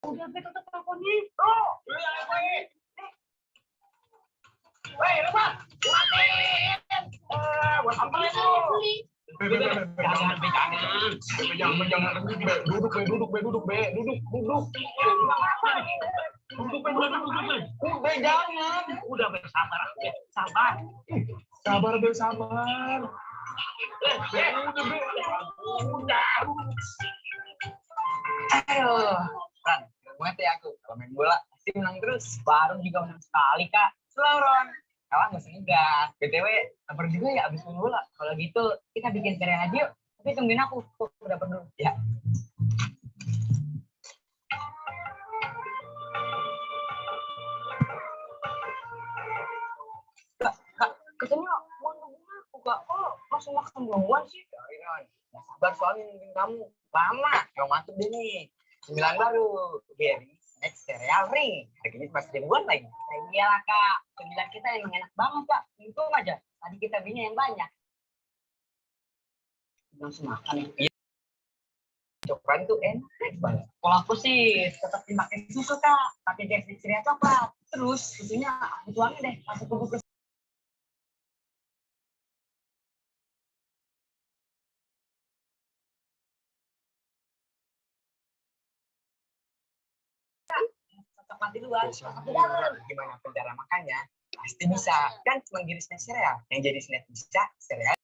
Udah be tutup teleponnya. Oh, weh, rumah, matiin. Buat apa itu? Jangan, jangan. Duduk, duduk. Udah jangan. Udah bersabar, sabar. Sabar. Udah. Ayo, Ran, banget ya aku. Kalau main bola pasti menang terus. Baru juga menang sekali, Kak. Selalu, Ron. Kalah nggak usah ngegas. BTW, sabar juga ya abis main bola. Kalau gitu, kita bikin karya aja yuk. Tapi tungguin aku. Tuh, udah penuh. Ya. Kak, katanya mau nungguin aku, Kak. Oh, langsung makan duluan sih. Ron, nggak sabar soalnya nungguin kamu. Lama. Yang mantep deh nih. 9 baru. Gary. Next cereal ring. Harganya cuma 1.000-an lagi. Nah, iyalah Kak. 9 kita emang enak banget Kak. Untung aja. Tadi kita belinya yang banyak. Langsung makan ya. Iya. Coklat itu enak banget. Kalau aku sih tetap dimakan susu Kak. Pakai gas cereal coklat. Terus susunya aku tuangin deh. Masuk bubuk. Coklat di luar. Gimana pun cara makannya? Pasti bisa. Kan cuma jadi snack cereal. Yang jadi snack bisa cereal.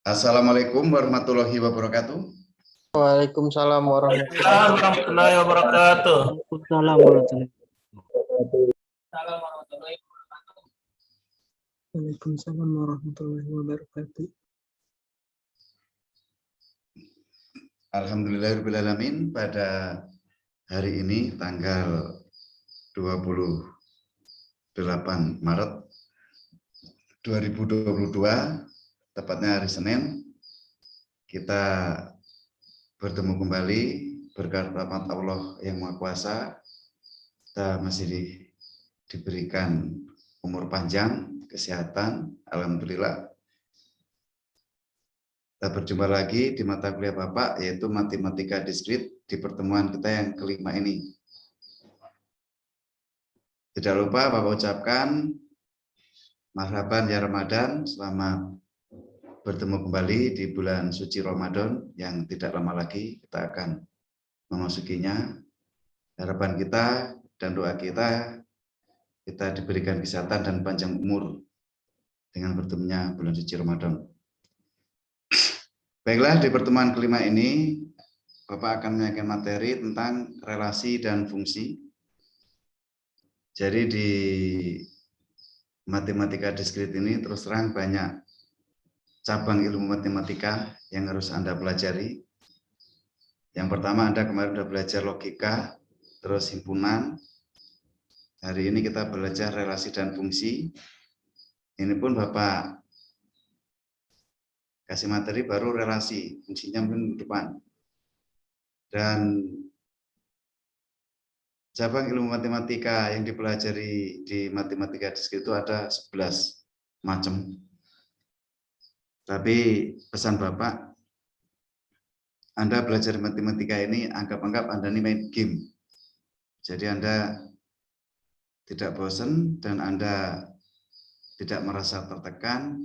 Assalamualaikum warahmatullahi wabarakatuh. Waalaikumsalam warahmatullahi warahmatullahi wabarakatuh. Waalaikumsalam warahmatullahi wabarakatuh. Alhamdulillahirrahmanirrahim. Pada hari ini tanggal 28 Maret 2022, tepatnya hari Senin, kita bertemu kembali berkat rahmat Allah yang Maha Kuasa. Kita masih diberikan umur panjang, kesehatan, alhamdulillah. Kita berjumpa lagi di mata kuliah Bapak, yaitu Matematika Diskrit, di pertemuan kita yang kelima ini. Tidak lupa Bapak ucapkan marhaban ya Ramadan, selamat bertemu kembali di bulan suci Ramadan yang tidak lama lagi kita akan memasukinya. Harapan kita dan doa kita diberikan kesehatan dan panjang umur dengan bertemunya bulan suci Ramadan. Baiklah, di pertemuan kelima ini Bapak akan menyampaikan materi tentang relasi dan fungsi. Jadi di matematika diskrit ini terus terang banyak cabang ilmu matematika yang harus Anda pelajari. Yang pertama, Anda kemarin sudah belajar logika, terus himpunan. Hari ini kita belajar relasi dan fungsi. Ini pun Bapak kasih materi baru relasi, fungsinya mungkin depan. Dan cabang ilmu matematika yang dipelajari di matematika diskrit itu ada 11 macam. Tapi pesan Bapak, Anda belajar matematika ini, anggap-anggap Anda ini main game. Jadi Anda tidak bosan dan Anda tidak merasa tertekan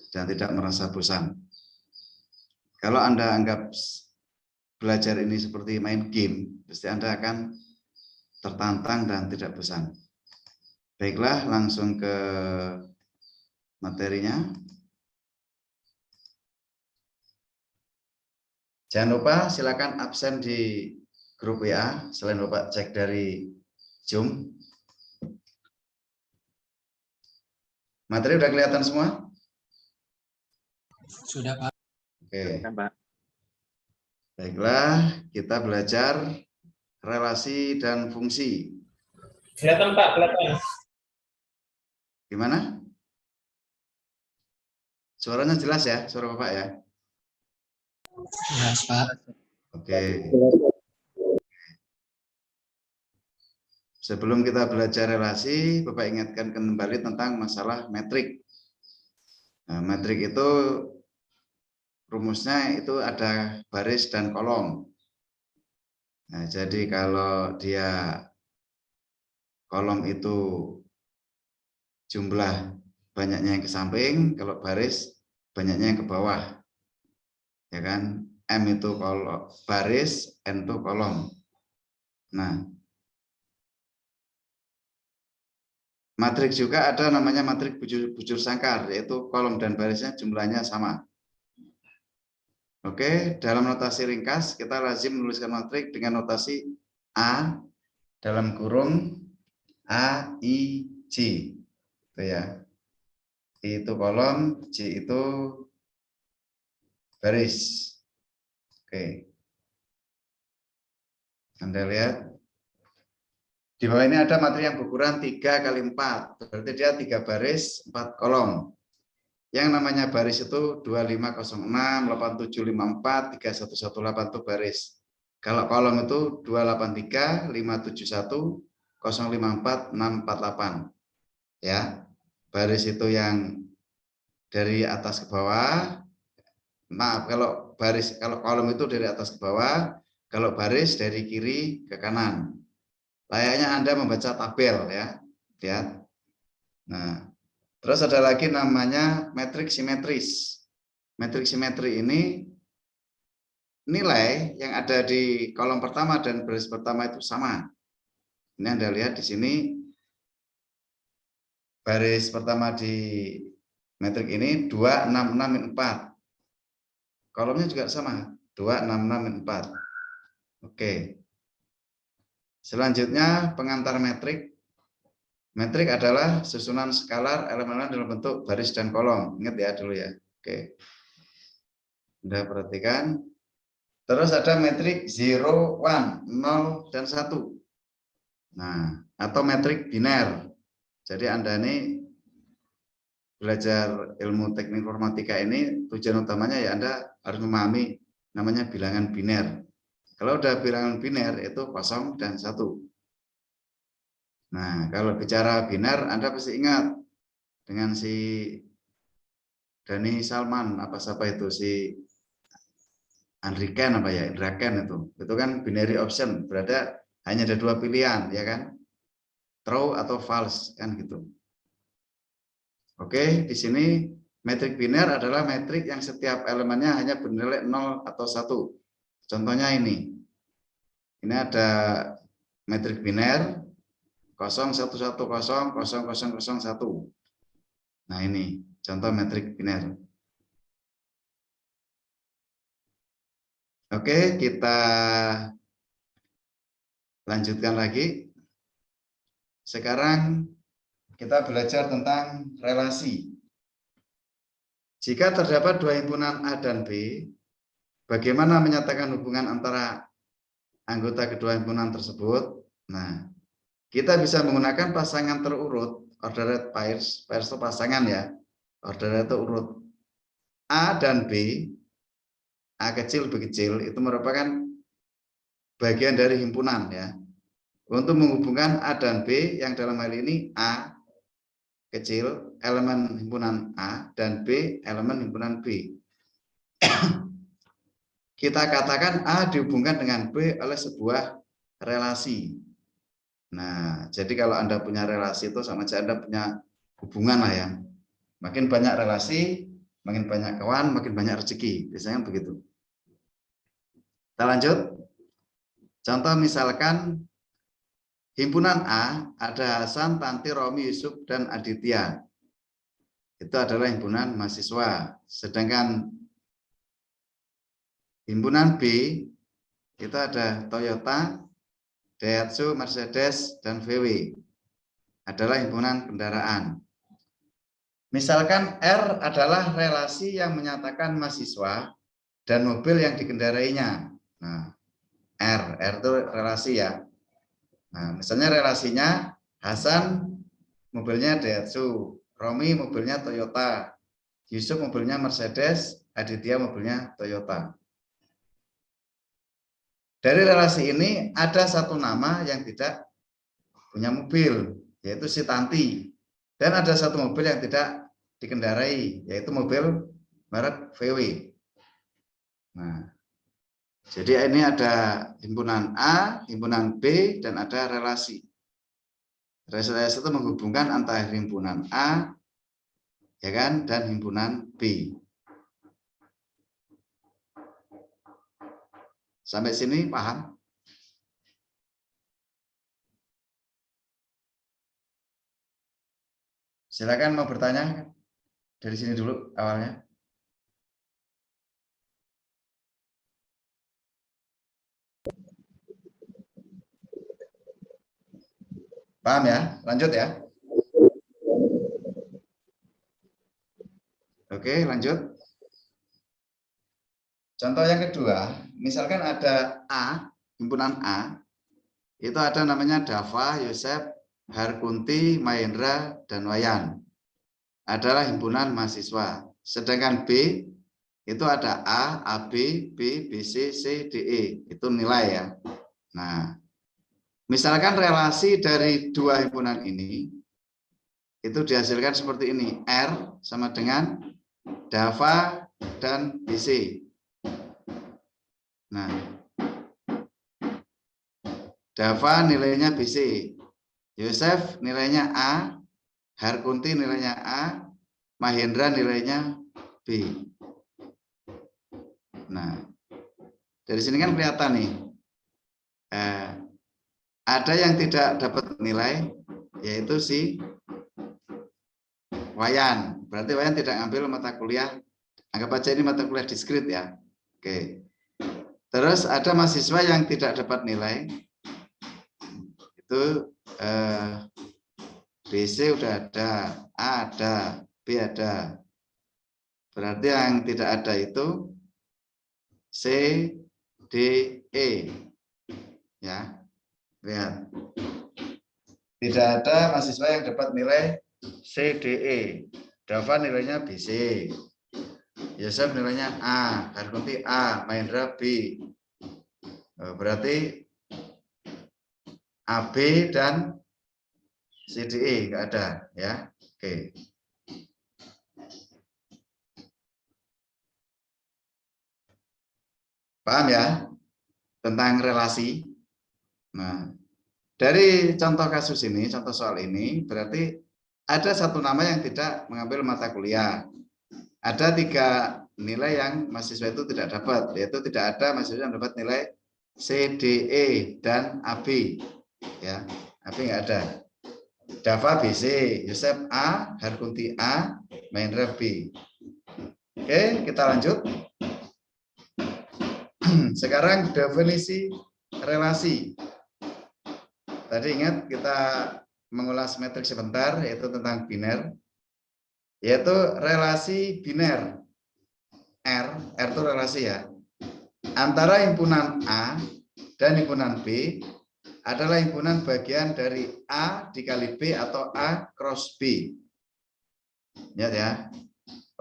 dan tidak merasa bosan. Kalau Anda anggap belajar ini seperti main game, pasti Anda akan tertantang dan tidak bosan. Baiklah, langsung ke materinya. Jangan lupa silakan absen di grup WA, selain Bapak cek dari Zoom. Materi udah kelihatan semua? Sudah, Pak. Oke. Baiklah, kita belajar relasi dan fungsi. Kelihatan, Pak, kelihatan. Gimana? Suaranya jelas ya, suara Bapak ya? Jelas, Pak. Oke. Sebelum kita belajar relasi, Bapak ingatkan kembali tentang masalah metrik. Nah, metrik itu rumusnya itu ada baris dan kolom. Nah, jadi kalau dia kolom itu jumlah banyaknya yang ke samping, kalau baris banyaknya yang ke bawah. Ya kan? M itu kolom baris, N itu kolom. Nah, matrik juga ada namanya matrik bujur sangkar, yaitu kolom dan barisnya jumlahnya sama. Oke, dalam notasi ringkas kita lazim menuliskan matrik dengan notasi A dalam kurung A, I, J. Itu ya. I itu kolom, J itu baris. Oke. Anda lihat. Di bawah ini ada materi yang berukuran 3 kali 4. Berarti dia 3 baris, 4 kolom. Yang namanya baris itu 2506, 8754, 3118 itu baris. Kalau kolom itu 283, 571, 054, 648. Ya. Baris itu yang dari atas ke bawah. Maaf, kalau kolom itu dari atas ke bawah, kalau baris dari kiri ke kanan. Layaknya Anda membaca tabel ya. Lihat. Nah, terus ada lagi namanya metrik simetris. Metrik simetri ini nilai yang ada di kolom pertama dan baris pertama itu sama. Ini Anda lihat di sini baris pertama di metrik ini 2, 6, 6, 4. kolomnya juga sama, 2, 6, 6, 4. Oke. Selanjutnya pengantar metrik. Metrik adalah susunan skalar elemen dalam bentuk baris dan kolom. Ingat ya dulu ya. Oke. Udah perhatikan. Terus ada metrik 0, 1, 0, dan 1. Nah, atau metrik biner. Jadi Anda ini belajar ilmu teknik informatika ini tujuan utamanya ya Anda harus memahami namanya bilangan biner. Kalau udah bilangan biner itu 0 dan 1. Nah, kalau bicara biner Anda pasti ingat dengan si Dani Salman apa siapa itu si Andriken apa ya Indraken itu kan binary option, berarti hanya ada 2 pilihan ya kan, true atau false kan gitu. Oke, di sini metrik biner adalah metrik yang setiap elemennya hanya bernilai 0 atau 1. Contohnya ini ada metrik biner 0110 0001. Nah ini contoh metrik biner. Oke, kita lanjutkan lagi. Sekarang kita belajar tentang relasi. Jika terdapat 2 himpunan A dan B, bagaimana menyatakan hubungan antara anggota kedua himpunan tersebut? Nah, kita bisa menggunakan pasangan terurut, ordered pairs. Pairs itu pasangan ya, ordered itu urut. A dan B, A kecil, B kecil, itu merupakan bagian dari himpunan ya. Untuk menghubungkan A dan B, yang dalam hal ini A kecil, elemen himpunan A, dan B, elemen himpunan B. Kita katakan A dihubungkan dengan B oleh sebuah relasi. Nah, jadi kalau Anda punya relasi itu sama saja Anda punya hubungan lah ya. Makin banyak relasi, makin banyak kawan, makin banyak rezeki. Biasanya begitu. Kita lanjut. Contoh misalkan himpunan A ada Hasan, Tanti, Romi, Yusuf, dan Aditya. Itu adalah himpunan mahasiswa. Sedangkan himpunan B itu ada Toyota, Daihatsu, Mercedes, dan VW. Adalah himpunan kendaraan. Misalkan R adalah relasi yang menyatakan mahasiswa dan mobil yang dikendarainya. Nah, R itu relasi ya. Nah, misalnya relasinya Hasan mobilnya Daihatsu, Romi mobilnya Toyota, Yusuf mobilnya Mercedes, Aditya mobilnya Toyota. Dari relasi ini ada satu nama yang tidak punya mobil, yaitu si Tanti. Dan ada satu mobil yang tidak dikendarai, yaitu mobil merek VW. Nah, jadi ini ada himpunan A, himpunan B, dan ada relasi. Relasi itu menghubungkan antara himpunan A, ya kan, dan himpunan B. Sampai sini paham? Silakan mau bertanya dari sini dulu awalnya. Paham ya? Lanjut ya. Oke, lanjut. Contoh yang kedua, misalkan ada A, himpunan A, itu ada namanya Dava, Yosef, Harkunti, Mahendra, dan Wayan. Adalah himpunan mahasiswa. Sedangkan B, itu ada A, AB, B, BC, C, DE. Itu nilai ya. Nah, misalkan relasi dari 2 himpunan ini, itu dihasilkan seperti ini. R sama dengan Dava dan BC. Nah, Dava nilainya BC, Yosef nilainya A, Harkunti nilainya A, Mahendra nilainya B. Nah, dari sini kan kelihatan nih, ada yang tidak dapat nilai, yaitu si Wayan. Berarti Wayan tidak ngambil mata kuliah, anggap aja ini mata kuliah diskrit ya. Oke. Terus ada mahasiswa yang tidak dapat nilai. Itu BC udah ada, A ada, B ada. Berarti yang tidak ada itu C, D, E. Ya. Lihat. Tidak ada mahasiswa yang dapat nilai C, D, E. Dava nilainya BC. Yosef nilainya A, Harkunti A, Mahendra B. Berarti AB dan CDE nggak ada, ya. Oke. Paham ya tentang relasi? Nah, dari contoh kasus ini, contoh soal ini, berarti ada satu nama yang tidak mengambil mata kuliah. Ada 3 nilai yang mahasiswa itu tidak dapat, yaitu tidak ada mahasiswa yang dapat nilai C, D, E, dan AB. Ya, AB nggak ada. Dava BC, Yosef A, Harkunti A, Mahendra B. Oke, kita lanjut. Sekarang definisi relasi. Tadi ingat kita mengulas metrik sebentar, yaitu tentang biner. Yaitu relasi biner. R itu relasi ya. Antara himpunan A dan himpunan B adalah himpunan bagian dari A dikali B atau A cross B. Lihat ya.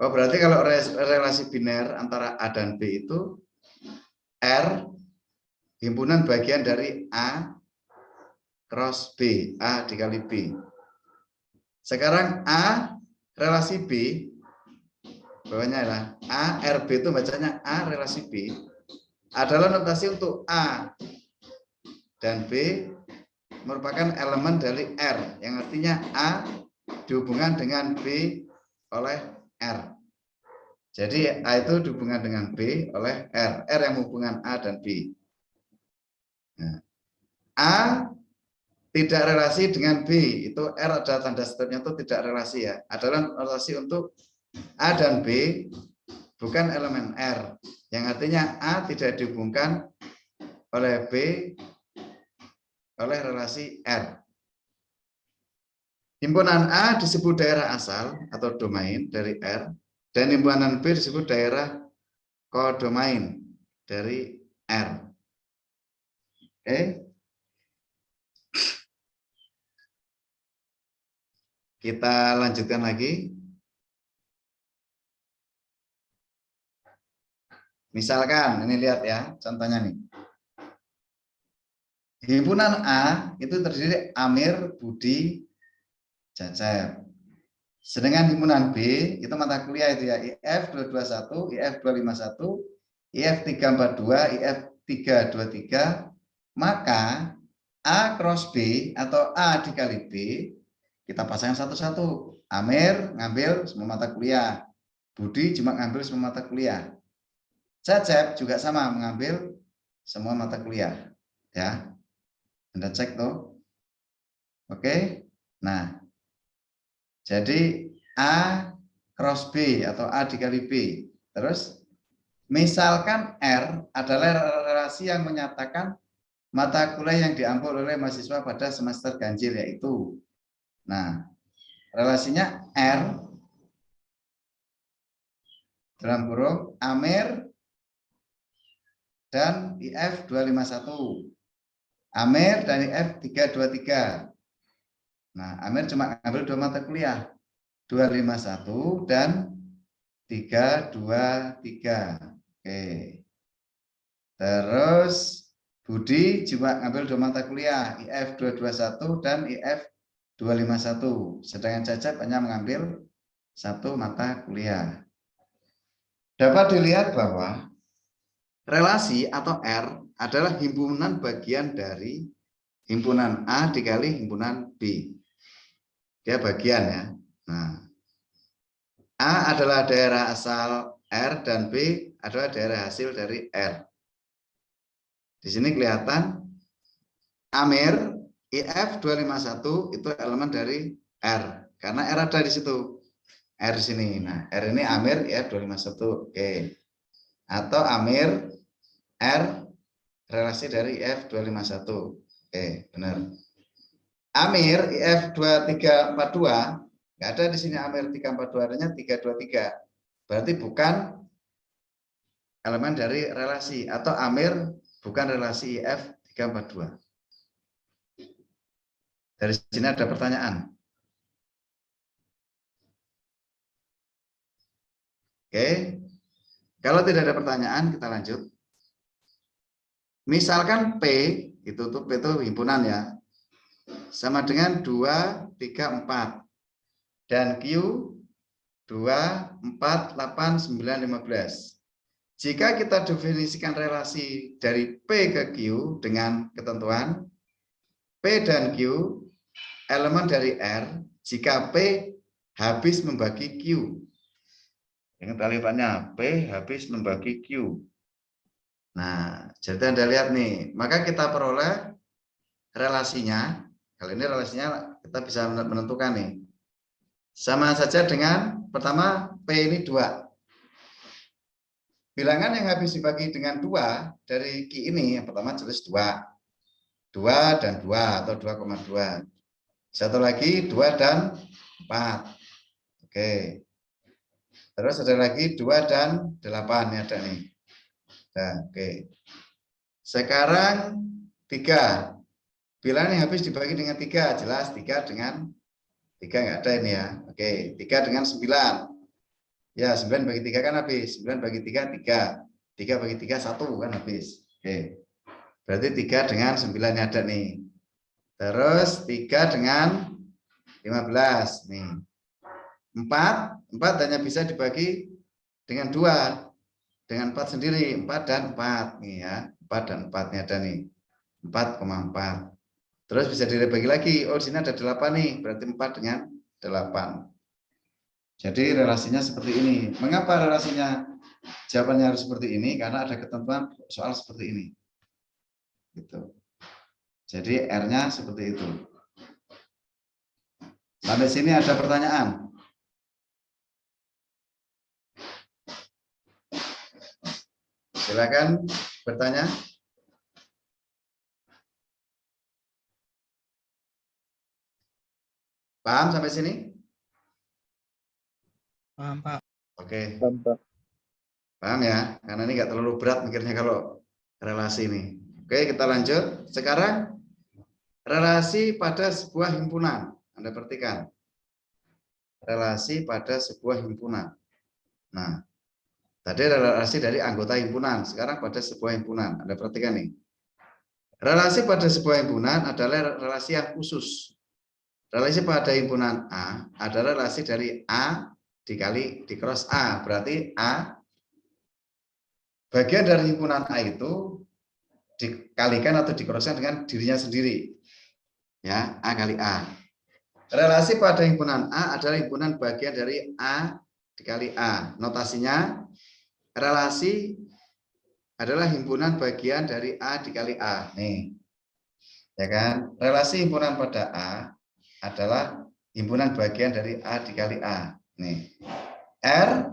Oh, berarti kalau relasi biner antara A dan B itu R himpunan bagian dari A cross B, A dikali B. Sekarang A relasi B, bawahnya lah A RB itu bacanya A relasi B, adalah notasi untuk A dan B merupakan elemen dari R, yang artinya A dihubungkan dengan B oleh R. Jadi A itu dihubungkan dengan B oleh R, R yang menghubungkan A dan B. Nah, A tidak relasi dengan B, itu R ada tanda stepnya itu tidak relasi ya, adalah relasi untuk A dan B bukan elemen R, yang artinya A tidak dihubungkan oleh B oleh relasi R. Himpunan A disebut daerah asal atau domain dari R, dan himpunan B disebut daerah kodomain dari R. Oke. Kita lanjutkan lagi. Misalkan, ini lihat ya, contohnya nih. Himpunan A itu terdiri Amir, Budi, Cecep. Sedangkan himpunan B itu mata kuliah itu ya, IF 221, IF 251, IF 342, IF 323. Maka A cross B atau A dikali B kita pasang satu-satu. Amir ngambil semua mata kuliah, Budi cuma ngambil semua mata kuliah, Cecep juga sama mengambil semua mata kuliah. Ya, Anda cek tuh. Oke. Nah, jadi A cross B atau A dikali B. Terus misalkan R adalah relasi yang menyatakan mata kuliah yang diambil oleh mahasiswa pada semester ganjil, yaitu, nah, relasinya R dalam kurung Amir dan IF 251. Amir dan IF 323. Nah, Amir cuma ngambil 2 mata kuliah, 251 dan 323. Oke. Terus Budi cuma ngambil 2 mata kuliah, IF 221 dan IF 251. Sedangkan Cecep hanya mengambil 1 mata kuliah. Dapat dilihat bahwa relasi atau R adalah himpunan bagian dari himpunan A dikali himpunan B. Dia bagian ya. Nah, A adalah daerah asal R dan B adalah daerah hasil dari R. Di sini kelihatan Amir IF 251 itu elemen dari R karena R ada di situ. R di sini. Nah, R ini Amir IF 251. Oke. atau Amir R relasi dari IF 251. Oke, benar. Amir IF 2342 nggak ada di sini. Amir 342 adanya 323. Berarti bukan elemen dari relasi, atau Amir bukan relasi IF 342. Dari sini ada pertanyaan. Oke, kalau tidak ada pertanyaan kita lanjut. Misalkan P itu tuh P itu himpunan ya, sama dengan 2, 3, 4 dan Q 2, 4, 8, 9, 15. Jika kita definisikan relasi dari P ke Q dengan ketentuan P dan Q elemen dari R jika P habis membagi Q. Ingat alirannya, P habis membagi Q. Nah, jadi Anda lihat nih, maka kita peroleh relasinya. Kali ini relasinya kita bisa menentukan nih. Sama saja dengan pertama P ini 2. Bilangan yang habis dibagi dengan 2 dari Q ini yang pertama jelas 2. 2 dan 2 atau 2,2. Satu lagi 2 dan 4. Oke. Terus ada lagi 2 dan 8 ini ada nih. Nah, oke. Sekarang 3. Bilangan yang habis dibagi dengan 3, jelas 3 dengan 3 nggak ada ini ya. Oke, 3 dengan 9. Ya, 9 bagi 3 kan habis. 9 bagi 3, 3. 3 bagi 3, 1 kan habis. Oke. Berarti 3 dengan 9 ini ada nih. Terus 3 dengan 15 nih. 4 hanya bisa dibagi dengan 2. Dengan 4 sendiri, 4 dan 4 nih ya. 4 dan 4 nih ada nih. 4,4. Terus bisa dibagi lagi. Oh, di sini ada 8 nih, berarti 4 dengan 8. Jadi relasinya seperti ini. Mengapa relasinya jawabannya harus seperti ini? Karena ada ketentuan soal seperti ini. Gitu. Jadi R-nya seperti itu. Sampai sini ada pertanyaan? Silakan bertanya. Paham sampai sini? Paham, Pak. Oke. Paham ya? Karena ini nggak terlalu berat mikirnya kalau relasi ini. Oke, kita lanjut. Sekarang relasi pada sebuah himpunan. Anda perhatikan. Relasi pada sebuah himpunan. Nah, tadi relasi dari anggota himpunan. Sekarang pada sebuah himpunan. Anda perhatikan nih. Relasi pada sebuah himpunan adalah relasi yang khusus. Relasi pada himpunan A adalah relasi dari A dikali di cross A. Berarti A bagian dari himpunan A itu dikalikan atau dikroskan dengan dirinya sendiri. Ya, A kali A. Relasi pada himpunan A adalah himpunan bagian dari A dikali A. Notasinya relasi adalah himpunan bagian dari A dikali A. Nih. Ya kan? Relasi himpunan pada A adalah himpunan bagian dari A dikali A. Nih. R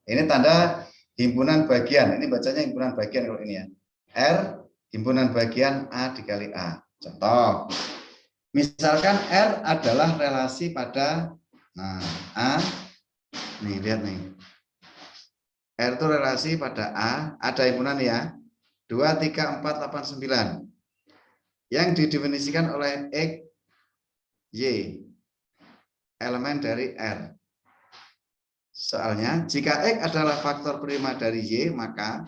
ini tanda himpunan bagian. Ini bacanya himpunan bagian kalau ini ya. R himpunan bagian A dikali A. Contoh. Misalkan R adalah relasi pada A. Nih, lihat nih. R itu relasi pada A, ada himpunan ya. 2, 3, 4, 8, 9. Yang didefinisikan oleh X, Y. Elemen dari R. Soalnya, jika X adalah faktor prima dari Y, maka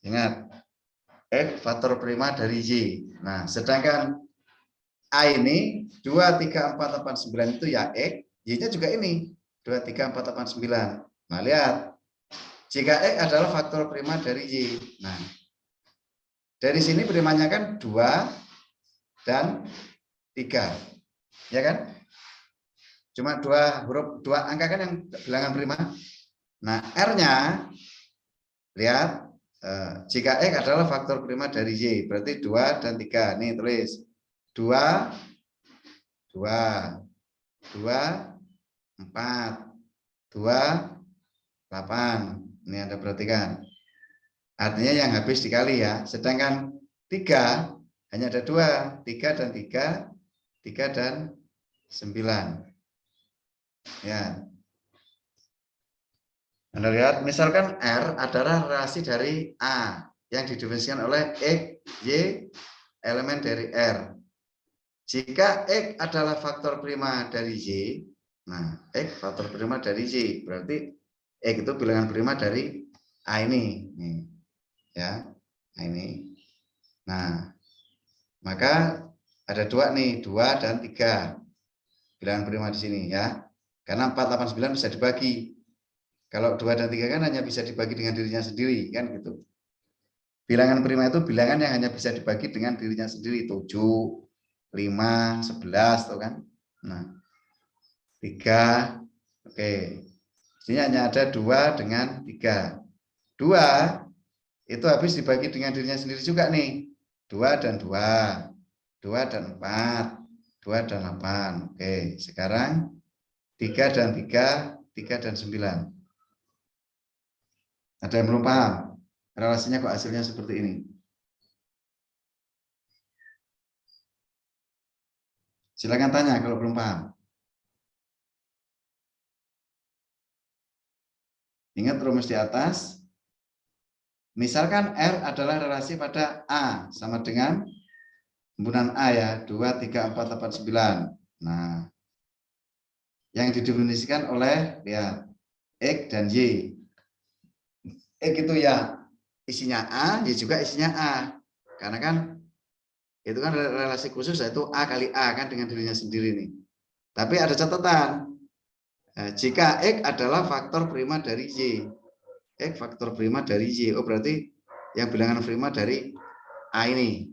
ingat, X faktor prima dari Y. Nah, sedangkan A ini 2, 3, 4, 8, 9 itu ya X, Y-nya juga ini 2, 3, 4, 8, 9. Nah, lihat. Jika X adalah faktor prima dari Y. Nah, dari sini primanya kan 2 dan 3. Ya kan? Cuma 2 huruf, 2 angka kan yang bilangan prima. Nah, R-nya lihat, jika X adalah faktor prima dari Y, berarti 2 dan 3. Nih tulis 2, 2, 2, 4, 2, 8. Ini Anda perhatikan. Artinya yang habis dikali ya. Sedangkan 3 hanya ada 2. 3 dan 3. 3 dan 9. Ya. Anda lihat, misalkan R adalah relasi dari A yang didefinisikan oleh X, Y, elemen dari R. Jika X adalah faktor prima dari Y, nah X faktor prima dari Y, berarti X itu bilangan prima dari A ini. Nih, ya, ini. Nah, maka ada 2 nih, 2 dan 3. Bilangan prima di sini ya. Karena 4, 8, 9 bisa dibagi. Kalau 2 dan 3 kan hanya bisa dibagi dengan dirinya sendiri, kan gitu. Bilangan prima itu bilangan yang hanya bisa dibagi dengan dirinya sendiri. 7, 5, 11, tuh kan. Nah, 3, oke. Ini hanya ada 2 dengan 3. 2 itu habis dibagi dengan dirinya sendiri juga nih. 2 dan 2. 2 dan 4. 2 dan 8. Oke, sekarang 3 dan 3. 3 dan 9. Ada yang belum paham? Relasinya kok hasilnya seperti ini? Silakan tanya kalau belum paham. Ingat rumus di atas. Misalkan R adalah relasi pada A sama dengan himpunan A ya, 2, 3, 4, 8, 9. Nah, yang didefinisikan oleh lihat X dan Y. X itu ya isinya A, Y juga isinya A. Karena kan itu kan relasi khusus yaitu A kali A kan dengan dirinya sendiri nih. Tapi ada catatan. Jika X adalah faktor prima dari Y. X faktor prima dari Y. Oh berarti yang bilangan prima dari A ini.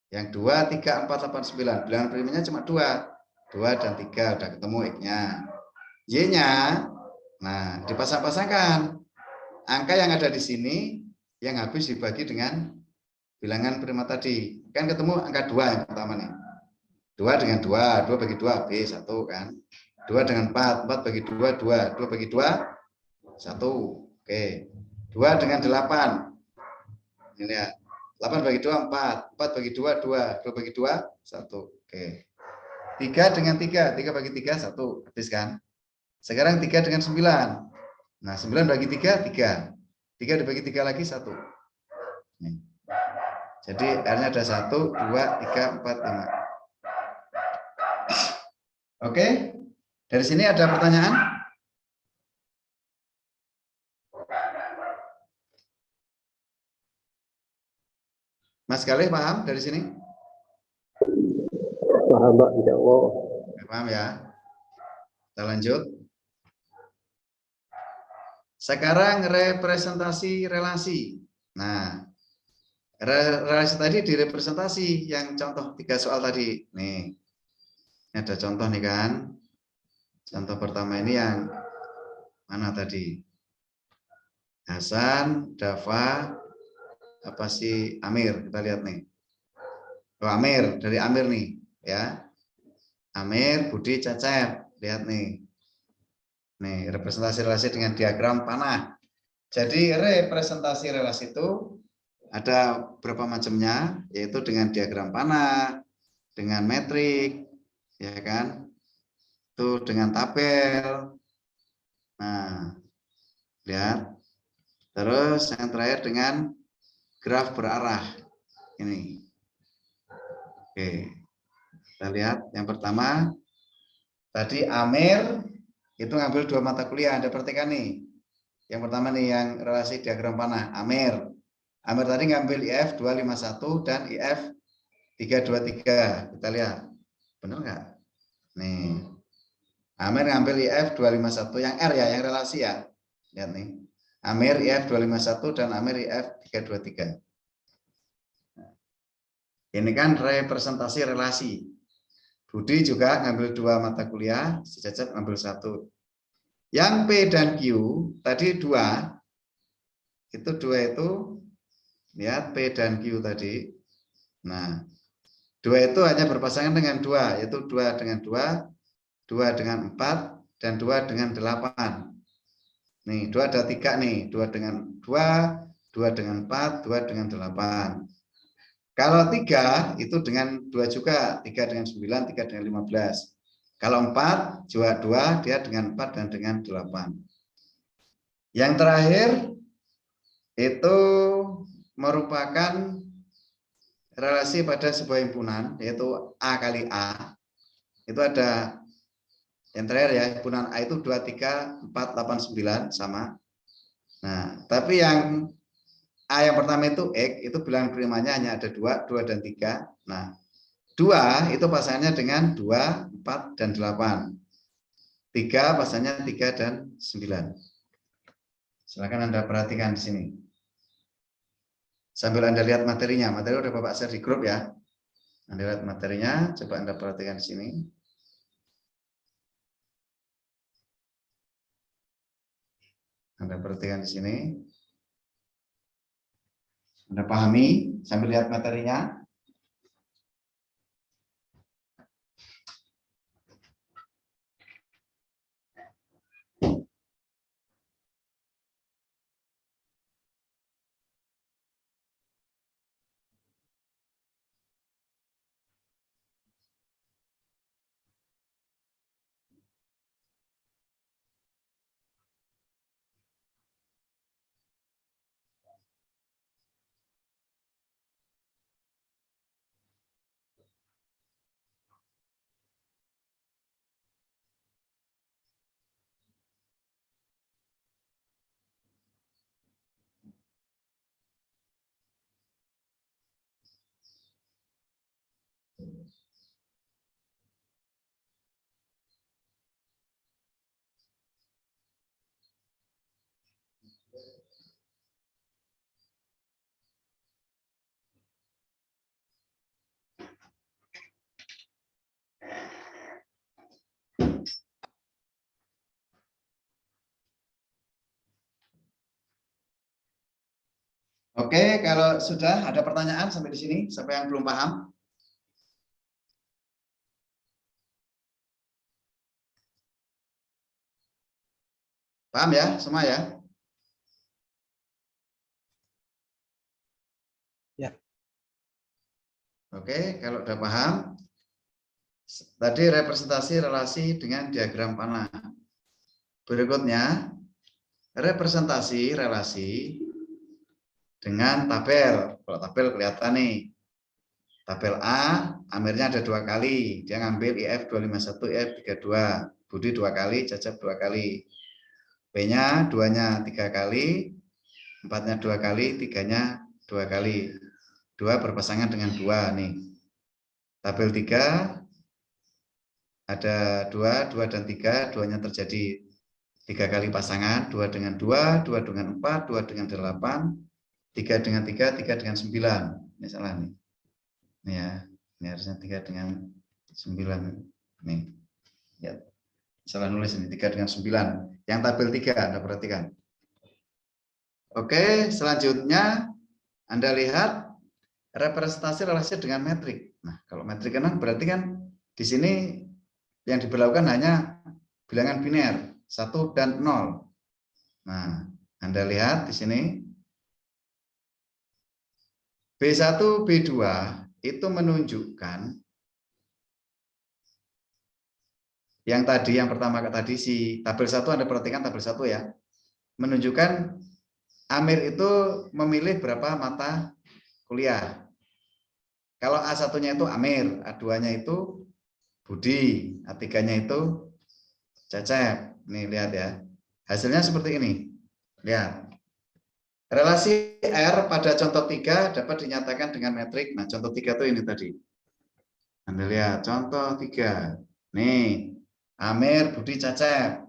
Yang 2, 3, 4, 8, 9. Bilangan primanya cuma 2. 2 dan 3 udah ketemu X-nya. Y-nya, nah dipasang-pasangkan. Angka yang ada di sini yang habis dibagi dengan bilangan prima tadi. Kan ketemu angka 2 yang pertama nih. 2 dengan 2, 2 bagi 2, B, 1 kan. 2 dengan 4, 4 bagi 2, 2. 2 bagi 2, 1. Oke. 2 dengan 8. Ini ya. 8 bagi 2, 4. 4 bagi 2, 2. 2 bagi 2, 1. Oke. 3 dengan 3. 3 bagi 3, 1. Habis kan? Sekarang 3 dengan 9. Nah, 9 bagi 3, 3. 3 dibagi 3 lagi, 1. Nih. Jadi R-nya ada 1, 2, 3, 4, 5. Oke? Dari sini ada pertanyaan? Mas Galih paham dari sini? Paham, Pak. Insya Allah. Paham ya? Kita lanjut. Sekarang representasi relasi. Nah, relasi tadi direpresentasi yang contoh 3 soal tadi. Nih, ini ada contoh nih kan. Contoh pertama ini yang mana tadi? Hasan, Dava, apa sih Amir? Kita lihat nih. Oh, Amir, dari Amir nih, ya. Amir, Budi, Cacep. Lihat nih. Nih, representasi relasi dengan diagram panah. Jadi representasi relasi itu ada berapa macamnya, yaitu dengan diagram panah, dengan metrik, ya kan? Itu dengan tabel. Nah, lihat. Terus yang terakhir dengan graf berarah. Ini. Oke. Kita lihat yang pertama tadi Amir itu ngambil 2 mata kuliah. Anda perhatikan nih. Yang pertama nih yang relasi diagram panah, Amir. Amir tadi ngambil IF 251 dan IF 323. Kita lihat. Benar nggak? Nih. Amir ngambil IF 251 yang R ya, yang relasi ya. Lihat nih. Amir IF 251 dan Amir IF 323. Ini kan representasi relasi. Budi juga ngambil 2 mata kuliah, si Cacep ngambil 1. Yang P dan Q tadi 2. Itu 2 itu lihat P dan Q tadi. Nah, 2 itu hanya berpasangan dengan 2, yaitu 2 dengan 2, 2 dengan 4 dan 2 dengan 8. Nih, 2 ada 3 nih, 2 dengan 2, 2 dengan 4, 2 dengan 8. Kalau 3 itu dengan 2 juga, 3 dengan 9, 3 dengan 15. Kalau 4, juga 2, dia dengan 4 dan dengan 8. Yang terakhir itu merupakan relasi pada sebuah himpunan, yaitu A kali A. Itu ada yang terakhir ya, himpunan A itu 2, 3, 4, 8, 9 sama. Nah, tapi yang A yang pertama itu X, itu bilangan primanya hanya ada 2, 2 dan 3. Nah, 2 itu pasangannya dengan 2, 4, dan 8. 3 pasangannya 3 dan 9. Silakan Anda perhatikan di sini. Sambil Anda lihat materinya. Materi udah Bapak share di grup ya. Anda lihat materinya, coba Anda perhatikan di sini. Anda perhatikan di sini. Anda pahami sambil lihat materinya. Oke, kalau sudah ada pertanyaan sampai di sini, siapa yang belum paham? Paham ya, semua ya? Ya. Oke, kalau udah paham, tadi representasi relasi dengan diagram panah. Berikutnya, representasi relasi dengan tabel. Kalau tabel kelihatan nih. Tabel A, Amirnya ada 2 kali. Dia ngambil IF 251, IF 32. Budi 2 kali, Cecep 2 kali. B-nya 2-nya 3 kali, 4-nya 2 kali, 3-nya 2 kali. 2 berpasangan dengan 2 nih. Tabel 3 ada 2, 2 dan 3, 2-nya terjadi 3 kali pasangan, 2 dengan 2, 2 dengan 4, 2 dengan 8, 3 dengan 3, 3 dengan 9. Ini salah nih. Ini ya, ini harusnya 3 dengan 9. Nih. Ya. Salah nulis ini, 3 dengan 9. Yang tabel 3 Anda perhatikan. Oke, selanjutnya Anda lihat representasi relasi dengan metrik. Nah, kalau metrik kan berarti kan di sini yang diberlakukan hanya bilangan biner 1 dan 0. Nah, Anda lihat di sini B1, B2 itu menunjukkan yang tadi, yang pertama tadi si tabel 1, Anda perhatikan tabel 1 ya. Menunjukkan Amir itu memilih berapa mata kuliah. Kalau A1-nya itu Amir, A2-nya itu Budi, A3-nya itu Cecep. Nih lihat ya. Hasilnya seperti ini. Lihat. Relasi R pada contoh 3 dapat dinyatakan dengan metrik. Nah, contoh 3 itu ini tadi. Anda lihat contoh 3. Nih, Amir, Budi, Cecep.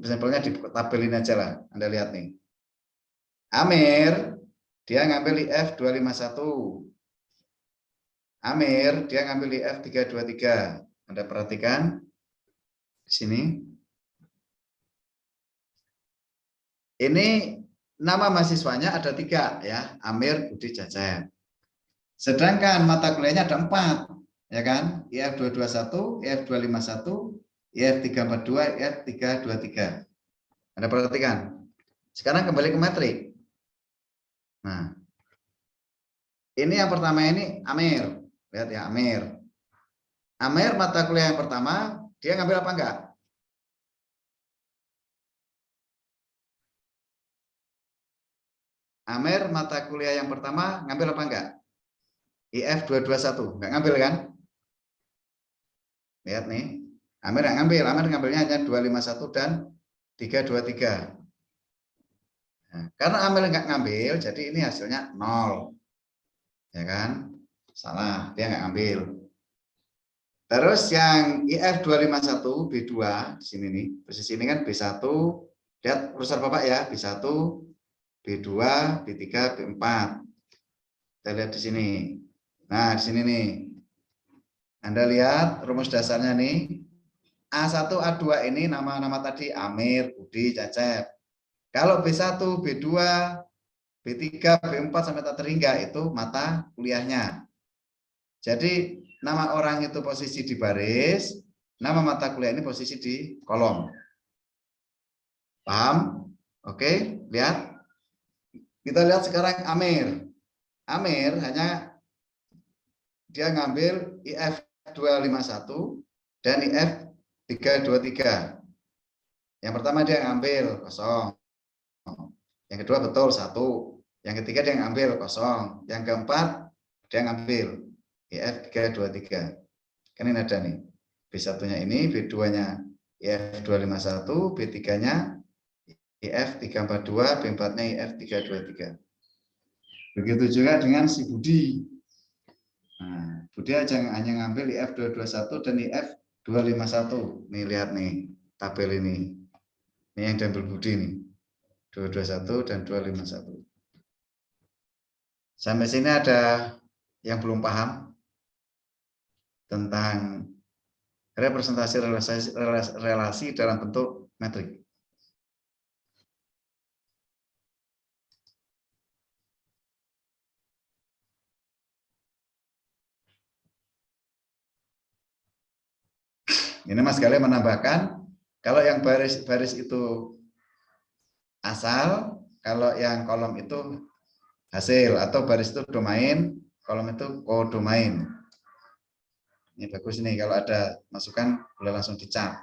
Sampelnya di tabelin aja lah. Anda lihat nih. Amir, dia ngambil IF 251. Amir, dia ngambil IF 323. Anda perhatikan di sini. Ini nama mahasiswanya ada 3 ya, Amir, Budi, Cecep. Sedangkan mata kuliahnya ada 4, ya kan? IF 221, IF 251, IF 342, IF 323. Anda perhatikan. Sekarang kembali ke metrik. Nah, ini yang pertama ini Amir. Lihat ya, Amir. Amir mata kuliah yang pertama, dia ngambil apa enggak? Amir mata kuliah yang pertama ngambil apa enggak? IF 221, enggak ngambil kan? Lihat nih, Amir enggak ngambil, Amir ngambilnya hanya 251 dan 323. Nah, karena Amir enggak ngambil, jadi ini hasilnya 0. Ya kan? Salah, dia enggak ngambil. Terus yang IF 251 B2 di sini nih, posisi ini kan B1, lihat kursor Bapak ya, B1, B2, B3, B4. Kita lihat di sini. Nah, di sini nih. Anda lihat rumus dasarnya nih. A1, A2 ini nama-nama tadi Amir, Budi, Cecep. Kalau B1, B2, B3, B4 sampai tak terhingga itu mata kuliahnya. Jadi nama orang itu posisi di baris, nama mata kuliah ini posisi di kolom. Paham? Oke, lihat. Kita lihat sekarang Amir. Amir hanya dia ngambil IF 251 dan IF 323. Yang pertama dia ngambil kosong. Yang kedua betul 1. Yang ketiga dia ngambil kosong. Yang keempat dia ngambil IF 323. Kan ini ada nih. B1-nya ini, B2-nya IF 251, B3-nya IF 342, B4-nya IF 323. Begitu juga dengan si Budi. Nah, Budi hanya ngambil IF 221 dan IF 251. Nih lihat nih tabel ini. Ini yang diambil Budi nih. 221 dan 251. Sampai sini ada yang belum paham tentang representasi relasi dalam bentuk metrik. Ini Mas Gale menambahkan, kalau yang baris itu asal, kalau yang kolom itu hasil, atau baris itu domain, kolom itu kodomain. Ini bagus nih, kalau ada masukan boleh langsung dicat.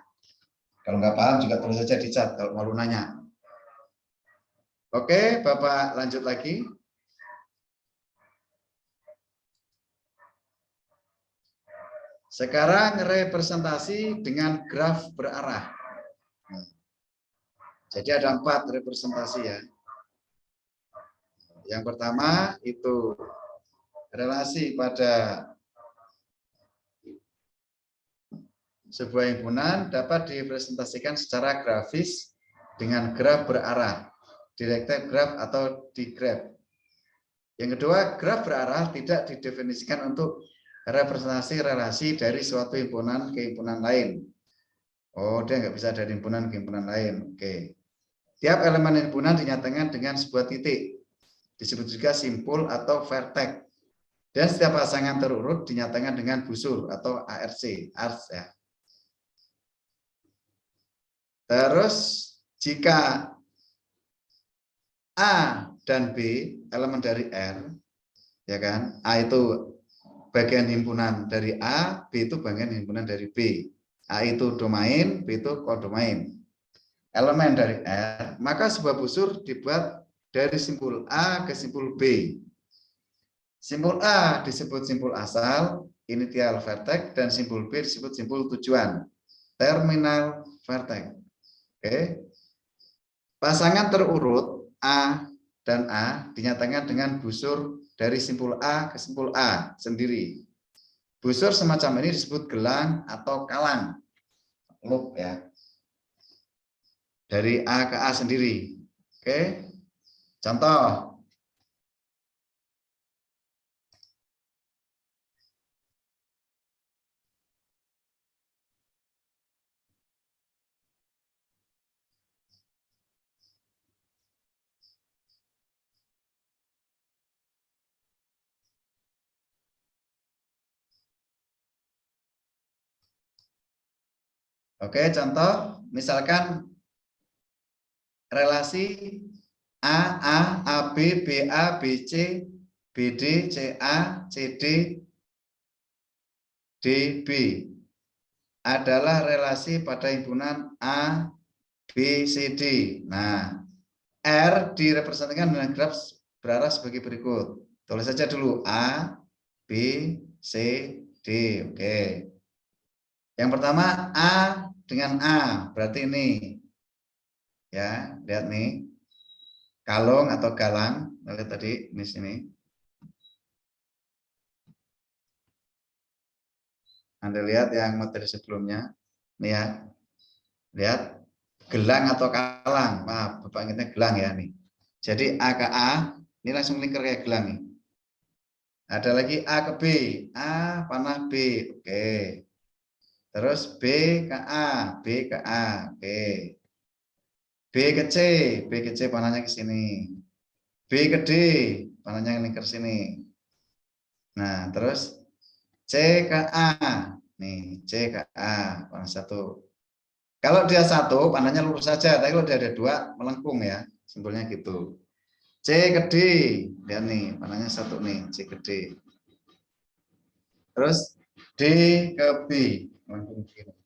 Kalau nggak paham juga tulis saja dicat kalau mau nanya. Oke, Bapak lanjut lagi. Sekarang representasi dengan graf berarah. Jadi ada 4 representasi ya. Yang pertama itu relasi pada sebuah himpunan dapat direpresentasikan secara grafis dengan graf berarah, directed graph atau digraph. Yang kedua, graf berarah tidak didefinisikan untuk representasi relasi dari suatu himpunan ke himpunan lain. Oh, dia nggak bisa dari himpunan ke himpunan lain. Oke. Tiap elemen himpunan dinyatakan dengan sebuah titik. Disebut juga simpul atau vertex. Dan setiap pasangan terurut dinyatakan dengan busur atau ARC. Ya. Terus jika A dan B elemen dari R, ya kan? A itu bagian himpunan dari A, B itu bagian himpunan dari B. A itu domain, B itu kodomain. Elemen dari R, maka sebuah busur dibuat dari simpul A ke simpul B. Simpul A disebut simpul asal, initial vertex, dan simpul B disebut simpul tujuan, terminal vertex. Oke. Pasangan terurut A dan A dinyatakan dengan busur dari simpul A ke simpul A sendiri. Busur semacam ini disebut gelang atau kalang. Loop ya. Dari A ke A sendiri. Oke. Contoh. Oke, contoh misalkan relasi AB, BA, BC, BD, CA, CD, DB adalah relasi pada himpunan A, B, C, D. Nah, R direpresentasikan dengan graf berarah sebagai berikut. Tulis saja dulu A, B, C, D. Oke. Yang pertama A dengan A, berarti ini. Ya, lihat nih. Kalung atau galang, lihat tadi ini sini. Anda lihat yang materi sebelumnya. Nih ya. Lihat gelang atau kalang. Maaf, Bapak ingatnya gelang ya nih. Jadi A ke A, ini langsung lingkar kayak gelang nih. Ada lagi A ke B, A panah B, oke. Terus B ke A, B ke A, oke. B ke C panahnya ke sini. B ke D, panahnya lingkar sini. Nah, terus C ke A, nih C ke A, panah satu. Kalau dia satu, panahnya lurus saja. Tapi kalau dia ada dua, melengkung ya, simpelnya gitu. C ke D, lihat nih, panahnya satu nih, C ke D. Terus D ke B, melengkung begini.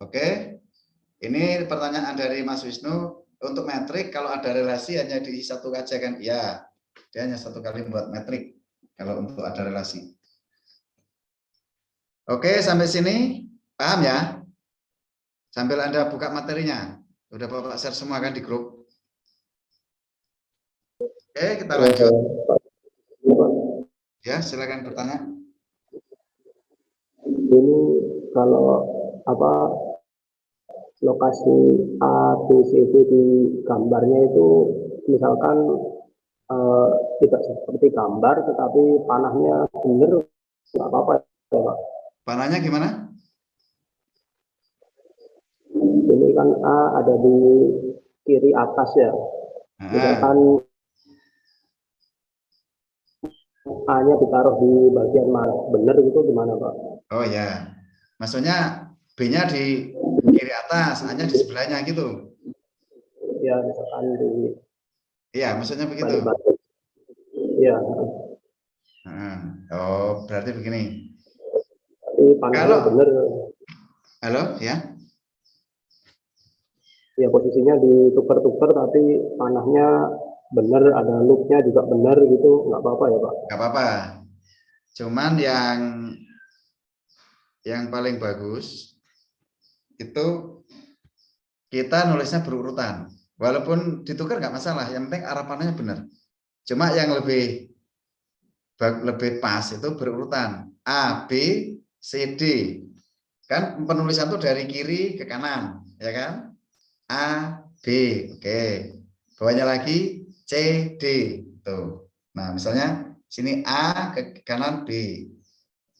Oke, ini pertanyaan dari Mas Wisnu. Untuk metrik, kalau ada relasi hanya diisi satu aja kan? Iya, dia hanya satu kali buat metrik. Kalau untuk ada relasi. Oke, sampai sini paham ya? Sambil Anda buka materinya. Sudah Bapak share semua kan di grup? Oke, kita lanjut. Ya, silakan bertanya. Ini kalau apa lokasi A, B, C, D di gambarnya itu misalkan tidak seperti gambar, tetapi panahnya benar, nggak apa-apa ya Pak. Panahnya gimana? Ini kan A ada di kiri atas ya. Misalkan A-nya ditaruh di bagian mana? Benar gitu gimana Pak? Oh ya, maksudnya B-nya di kiri atas, A-nya di sebelahnya gitu. Ya misalkan di. Iya, maksudnya begitu. Iya. Oh, berarti begini. Tapi panahnya benar. Halo, ya? Ya posisinya ditukar-tukar tapi panahnya benar, ada loopnya juga benar gitu, nggak apa-apa ya Pak? Nggak apa-apa. Cuman yang paling bagus itu kita nulisnya berurutan. Walaupun ditukar nggak masalah, yang penting arah panahnya benar. Cuma yang lebih pas itu berurutan A, B, C, D. Kan penulisan itu dari kiri ke kanan, ya kan? A, B, oke. Bawahnya lagi C, D. Tuh. Nah, misalnya sini A ke kanan B.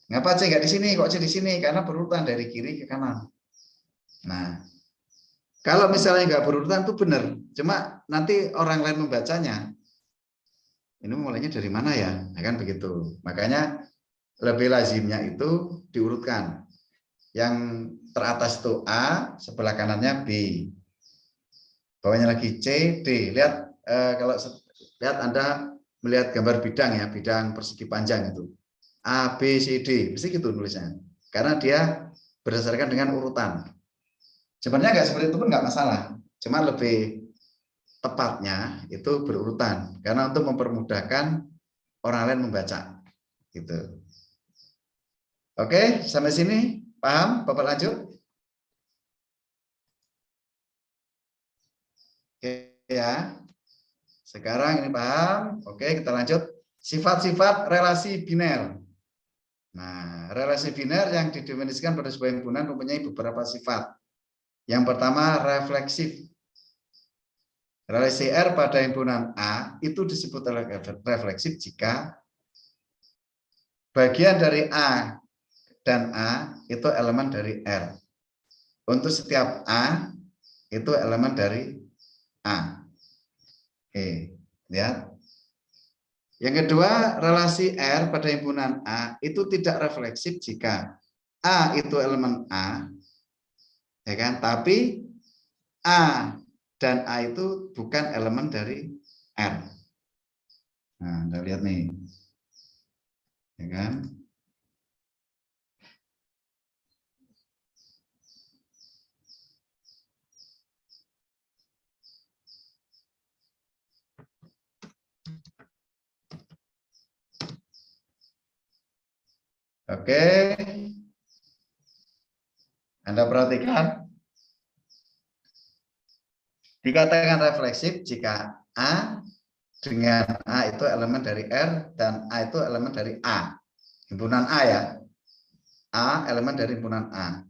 Ngapa C nggak di sini? Kok C di sini? Karena berurutan dari kiri ke kanan. Nah, kalau misalnya nggak berurutan itu benar. Cuma nanti orang lain membacanya, ini mulainya dari mana ya? Nah, kan begitu. Makanya lebih lazimnya itu diurutkan. Yang teratas itu A, sebelah kanannya B. Bawahnya lagi C, D. Lihat kalau lihat Anda melihat gambar bidang ya, bidang persegi panjang itu. A, B, C, D. Mesti gitu tulisannya. Karena dia berdasarkan dengan urutan. Sebenarnya nggak seperti itu pun nggak masalah. Cuma lebih tepatnya itu berurutan. Karena untuk mempermudahkan orang lain membaca. Gitu. Oke, sampai sini paham? Bapak lanjut. Oke ya. Sekarang ini paham. Oke, kita lanjut. Sifat-sifat relasi biner. Nah, relasi biner yang didefinisikan pada sebuah himpunan mempunyai beberapa sifat. Yang pertama, refleksif. Relasi R pada himpunan A itu disebut refleksif jika bagian dari A dan A itu elemen dari R. Untuk setiap A itu elemen dari A. Oke, lihat. Yang kedua, relasi R pada himpunan A itu tidak refleksif jika A itu elemen A, ya kan? Tapi A dan A itu bukan elemen dari R. Nah, Anda lihat nih, ya kan? Oke, Anda perhatikan, dikatakan refleksif jika A dengan A itu elemen dari R dan A itu elemen dari A. Himpunan A ya. A elemen dari himpunan A.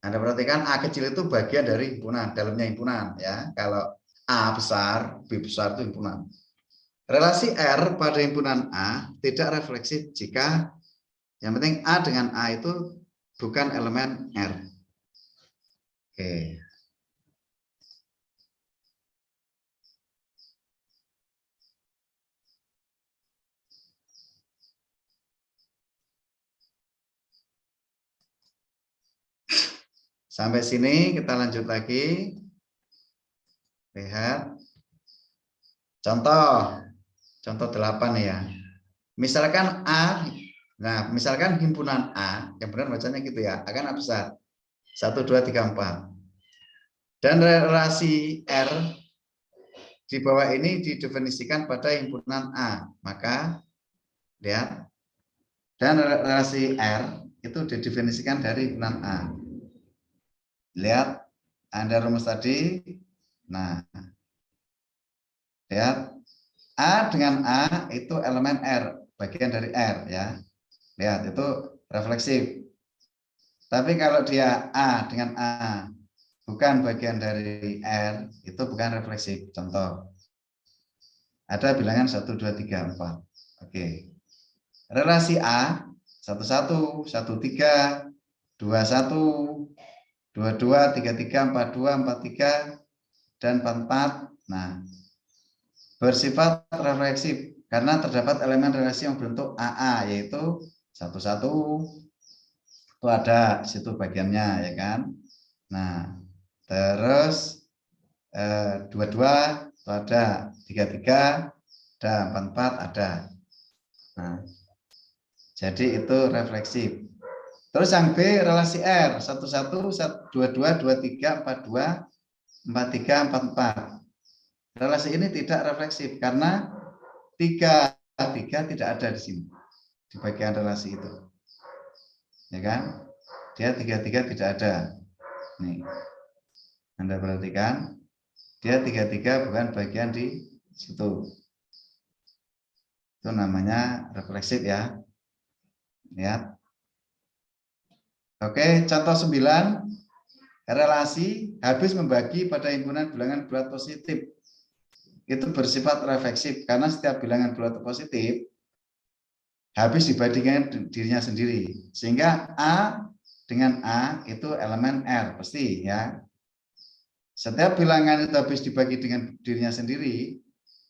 Anda perhatikan A kecil itu bagian dari himpunan, dalamnya himpunan ya. Kalau A besar, B besar itu himpunan. Relasi R pada himpunan A tidak refleksif jika yang penting A dengan A itu bukan elemen R. Oke. Sampai sini kita lanjut lagi. Lihat. Contoh 8 ya. Misalkan A, nah misalkan himpunan A, yang benar bacanya gitu ya, akan A besar. 1, 2, 3, 4. Dan relasi R di bawah ini didefinisikan pada himpunan A. Maka lihat, dan relasi R itu didefinisikan dari himpunan A. Lihat, Anda rumus tadi. Nah, lihat, A dengan A itu elemen R, bagian dari R ya. Lihat, itu refleksif. Tapi kalau dia A dengan A bukan bagian dari R, itu bukan refleksif. Contoh, ada bilangan 1, 2, 3, 4. Oke. Relasi A, 1, 1, 1, 3, 2, 1, 2, 2, 3, 3, 4, 2, 4, 3, dan 4, 4. Nah, bersifat refleksif karena terdapat elemen relasi yang berbentuk AA, yaitu 1, 1, itu ada situ bagiannya ya kan. Nah, terus 2, 2 itu ada, 3, 3 ada, 4, 4 ada. Nah, jadi itu refleksif. Terus yang B relasi R, 1, 1, 2, 2, 2, 3, 4, 2, 4, 3, 4, 4. Relasi ini tidak refleksif karena 3, 3 tidak ada di sini, di bagian relasi itu. Ya kan? Dia 3, 3 tidak ada. Nih. Anda perhatikan, dia 3, 3 bukan bagian di situ. Itu namanya refleksif ya. Lihat. Oke, contoh 9. Relasi habis membagi pada himpunan bilangan bulat positif. Itu bersifat refleksif karena setiap bilangan bulat positif habis dibandingkan dirinya sendiri, sehingga A dengan A itu elemen R pasti ya. Setiap bilangan itu habis dibagi dengan dirinya sendiri,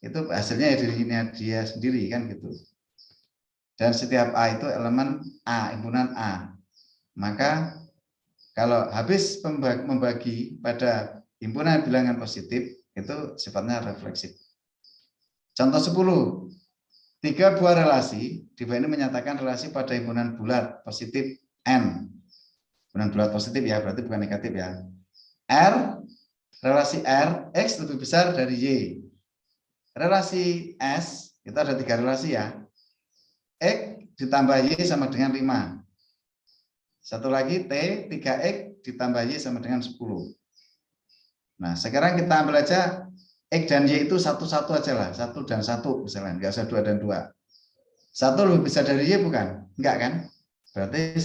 itu hasilnya ya dirinya dia sendiri kan gitu. Dan setiap A itu elemen A, himpunan A. Maka kalau habis membagi pada himpunan bilangan positif, itu sifatnya refleksif. Contoh 10. 3 buah relasi, di bawah ini menyatakan relasi pada himpunan bulat positif N. Himpunan bulat positif ya, berarti bukan negatif ya. R, relasi R, X lebih besar dari Y. Relasi S, kita ada 3 relasi ya. X ditambah Y sama dengan 5. Satu lagi T, 3X ditambah Y sama dengan 10. Nah, sekarang kita ambil aja X dan Y itu satu-satu aja lah. 1 dan 1 misalnya, nggak usah 2 dan 2. 1 lebih besar dari Y bukan? Enggak kan? Berarti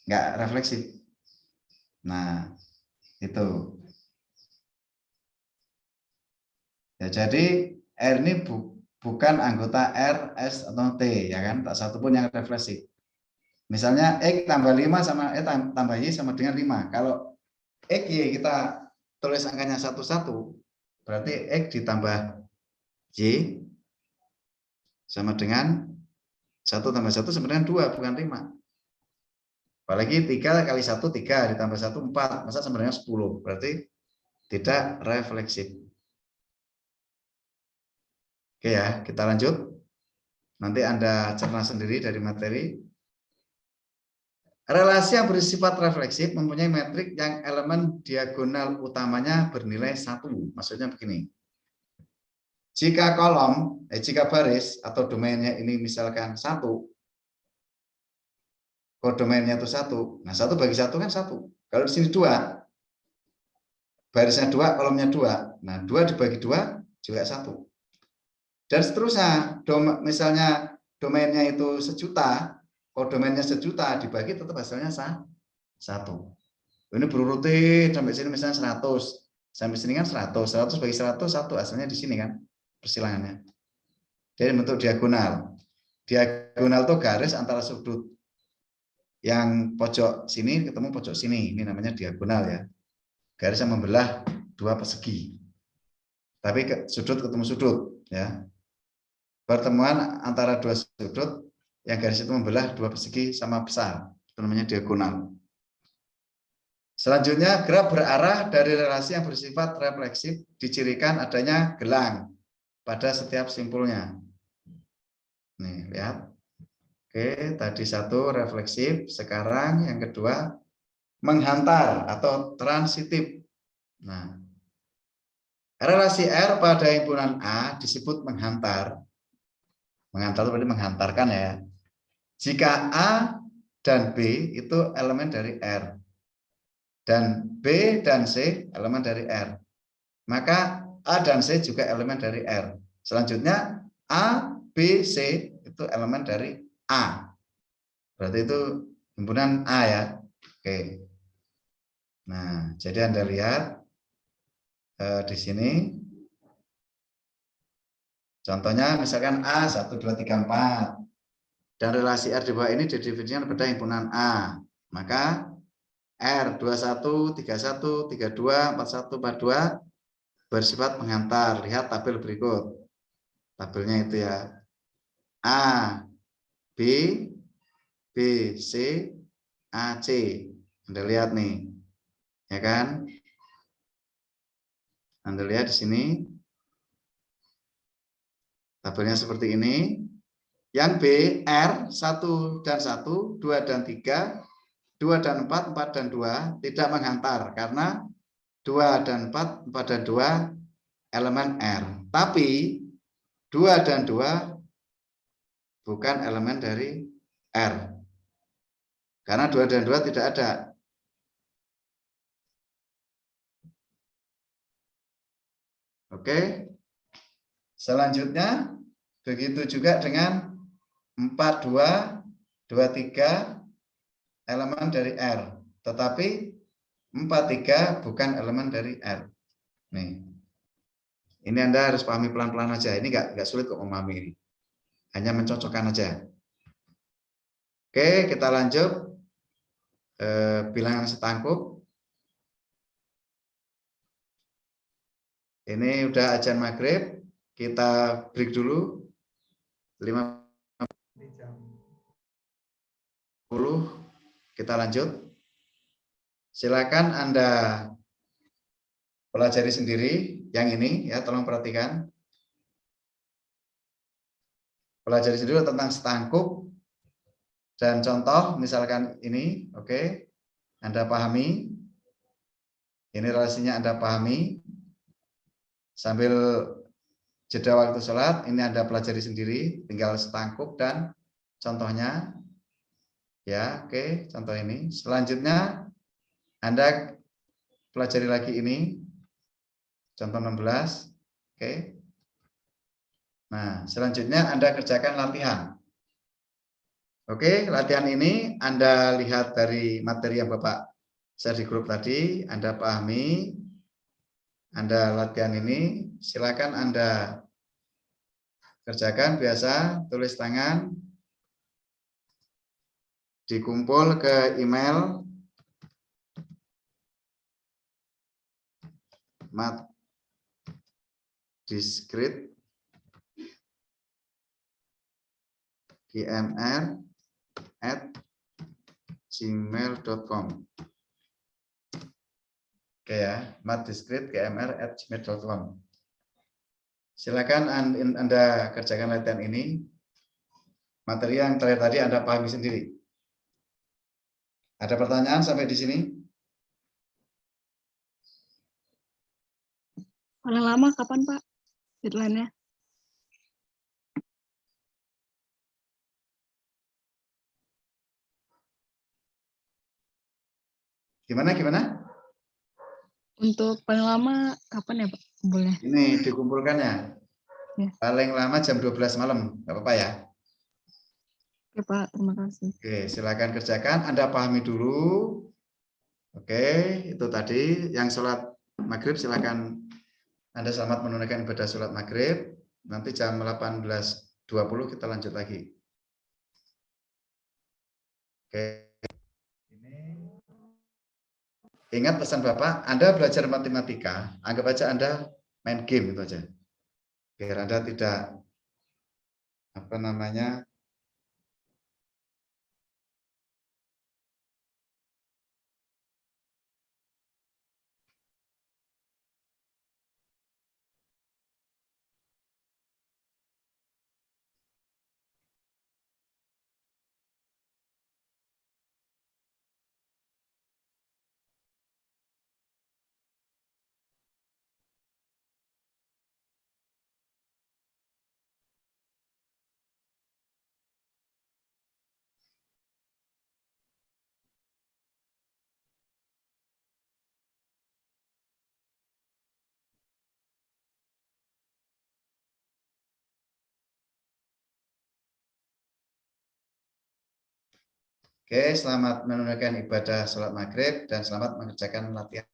nggak refleksif. Nah, itu. Ya, jadi R ini bukan anggota R, S, atau T, ya kan? Tak satu pun yang refleksif. Misalnya X tambah 5 sama tambah Y sama dengan 5. Kalau X, Y kita tulis angkanya 1, 1, berarti X ditambah Y sama dengan 1 tambah 1 sebenarnya 2, bukan 5. Apalagi 3 kali 1, 3, ditambah 1, 4. Masa sebenarnya 10. Berarti tidak refleksif. Oke ya, kita lanjut. Nanti Anda cerna sendiri dari materi. Relasi yang bersifat refleksif mempunyai metrik yang elemen diagonal utamanya bernilai 1. Maksudnya begini. Jika jika baris atau domainnya ini misalkan 1, kodomainnya itu 1. Nah, 1 bagi 1 kan 1. Kalau di sini 2, barisnya 2, kolomnya 2. Nah, 2 dibagi 2 juga 1. Dan seterusnya, misalnya domainnya itu 1.000.000, kodomainnya 1.000.000 dibagi tetap hasilnya 1. Ini berurutin sampai sini misalnya 100. Sampai sini kan 100. 100 bagi 100, 1 hasilnya di sini kan persilangannya. Jadi bentuk diagonal. Diagonal itu garis antara sudut yang pojok sini ketemu pojok sini, ini namanya diagonal ya. Garis yang membelah 2 persegi. Tapi sudut ketemu sudut ya. Pertemuan antara 2 sudut yang garis itu membelah 2 persegi sama besar, itu namanya diagonal. Selanjutnya, graf berarah dari relasi yang bersifat refleksif dicirikan adanya gelang pada setiap simpulnya. Nih, lihat. Oke, tadi 1 refleksif, sekarang yang kedua menghantar atau transitif. Nah, relasi R pada himpunan A disebut menghantar. Menghantar itu berarti menghantarkan ya. Jika A dan B itu elemen dari R dan B dan C elemen dari R, maka A dan C juga elemen dari R. Selanjutnya A, B, C itu elemen dari A. Berarti itu himpunan A ya. Oke. Nah, jadi Anda lihat di sini. Contohnya misalkan A 1, 2, 3, 4. Dan relasi R di bawah ini didefinisikan pada himpunan A. Maka R 21, 31, 32, 41, 42 bersifat menghantar. Lihat tabel berikut. Tabelnya itu ya. A, B, B, C, A, C. Anda lihat nih. Ya kan? Anda lihat di sini. Tabelnya seperti ini. Yang B, R 1 dan 1, 2 dan 3, 2 dan 4, 4 dan 2 tidak menghantar karena 2 dan 4, 4 dan 2 elemen R. Tapi 2 dan 2 bukan elemen dari R. Karena 2 dan 2 tidak ada. Oke. Selanjutnya begitu juga dengan 42, 23 elemen dari R, tetapi 43 bukan elemen dari R. Nih, ini Anda harus pahami pelan-pelan aja. Ini nggak sulit kok memahami ini. Hanya mencocokkan aja. Oke, kita lanjut. Bilangan setangkup. Ini udah ajan maghrib. Kita break dulu. 5 kita lanjut. Silakan Anda pelajari sendiri yang ini ya, tolong perhatikan. Pelajari sendiri tentang setangkup dan contoh misalkan ini, oke. Anda pahami. Ini relasinya Anda pahami. Sambil jeda waktu sholat, ini Anda pelajari sendiri, tinggal setangkup dan contohnya. Ya, oke, contoh ini. Selanjutnya Anda pelajari lagi ini. Contoh 16. Oke. Nah, selanjutnya Anda kerjakan latihan. Oke, latihan ini Anda lihat dari materi yang Bapak share di grup tadi, Anda pahami. Anda latihan ini, silakan Anda kerjakan biasa, tulis tangan, dikumpul ke email matdiscrit gmr@gmail.com. Oke ya, matdiscrete@gmr@gmail.com. Silakan Anda kerjakan latihan ini. Materi yang terakhir tadi Anda pahami sendiri. Ada pertanyaan sampai di sini? Paling lama kapan Pak deadline-nya? Gimana? Untuk paling lama kapan ya Pak kumpulnya? Ini dikumpulkan ya. Ya. Paling lama jam 12 malam, nggak apa-apa ya. Oke Pak, terima kasih. Oke, silakan kerjakan. Anda pahami dulu. Oke, itu tadi yang sholat maghrib silakan Anda selamat menunaikan ibadah sholat maghrib. Nanti jam 18.20 kita lanjut lagi. Oke. Ingat pesan Bapak, Anda belajar matematika, anggap aja Anda main game itu aja. Biar Anda tidak Oke, selamat menunaikan ibadah sholat maghrib dan selamat mengerjakan latihan.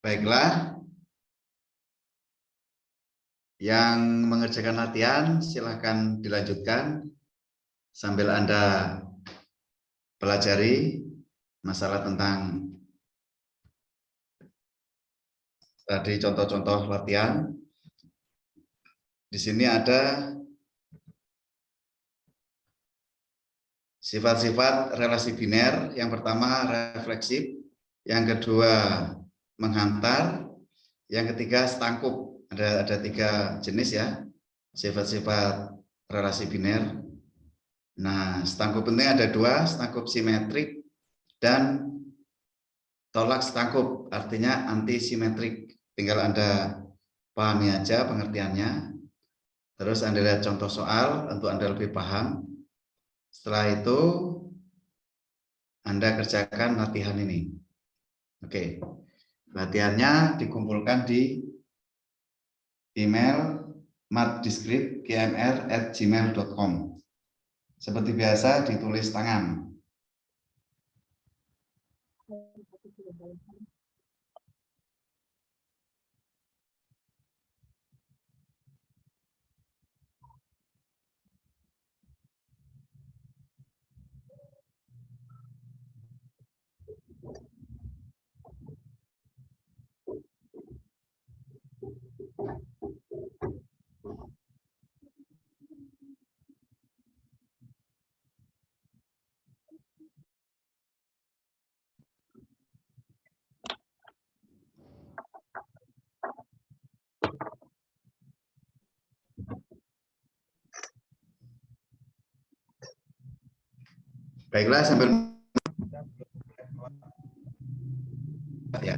Baiklah. Yang mengerjakan latihan silahkan dilanjutkan sambil Anda pelajari masalah tentang tadi contoh-contoh latihan. Di sini ada sifat-sifat relasi biner. Yang pertama refleksif, yang kedua menghantar, yang ketiga setangkup. Ada 3 jenis ya sifat-sifat relasi biner. Nah, setangkup ini ada 2, setangkup simetrik dan tolak setangkup, artinya anti simetrik. Tinggal Anda pahami aja pengertiannya. Terus Anda lihat contoh soal untuk Anda lebih paham. Setelah itu Anda kerjakan latihan ini. Oke. Latihannya dikumpulkan di email markdescript@gmail.com. Seperti biasa ditulis tangan. Baiklah, sambil ya.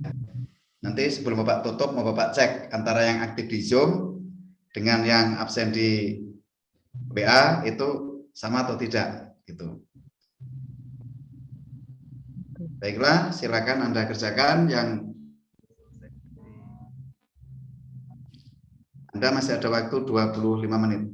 Nanti sebelum Bapak tutup mau Bapak cek antara yang aktif di Zoom dengan yang absen di WA itu sama atau tidak gitu. Baiklah, silakan Anda kerjakan. Yang Anda masih ada waktu 25 menit.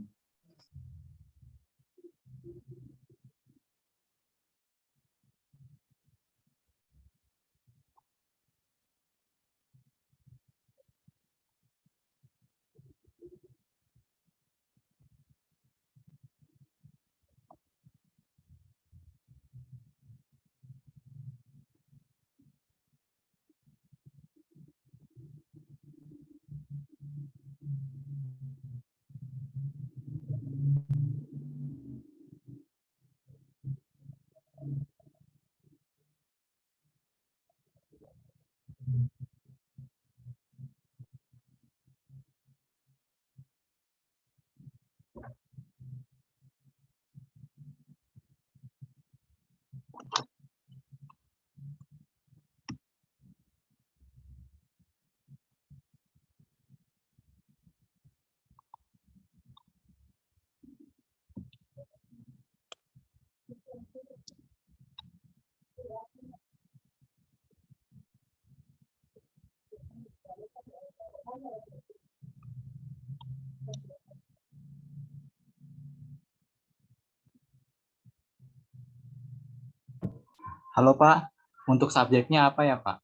Halo Pak, untuk subjeknya apa ya Pak?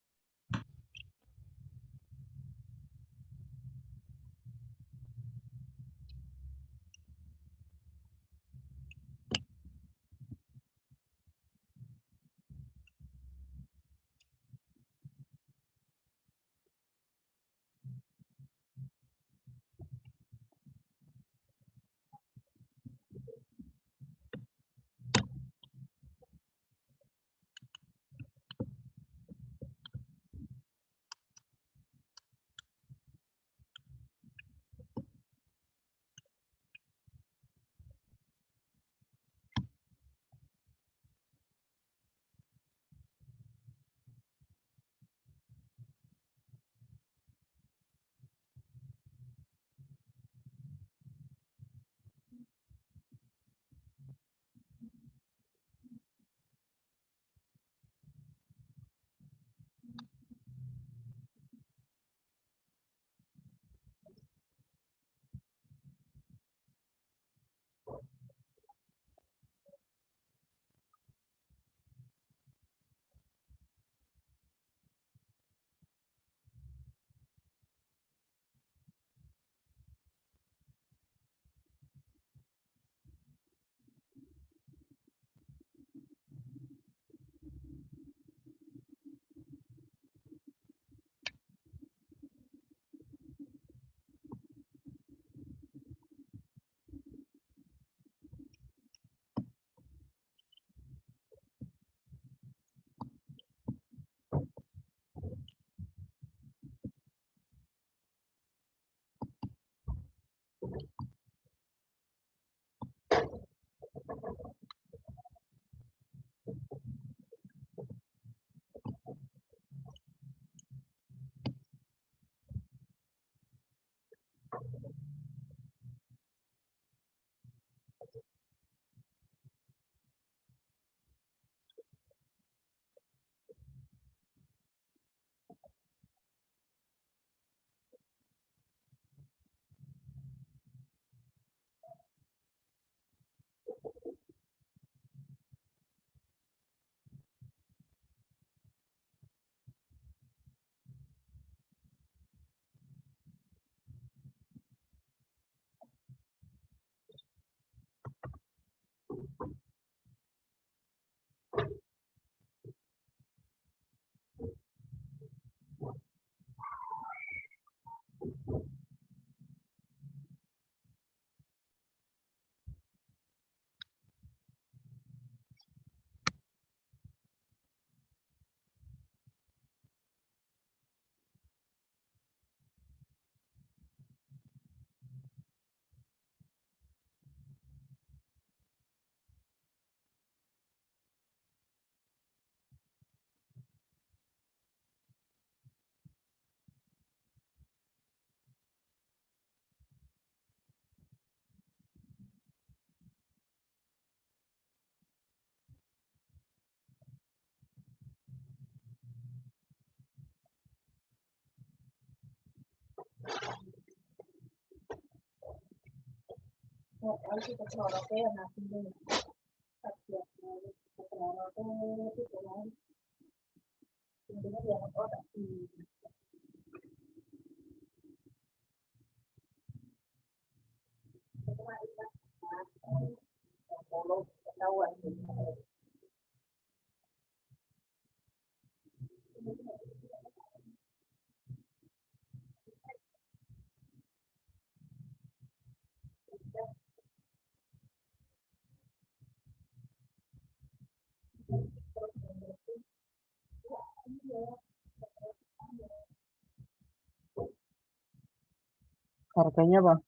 Harganya bang?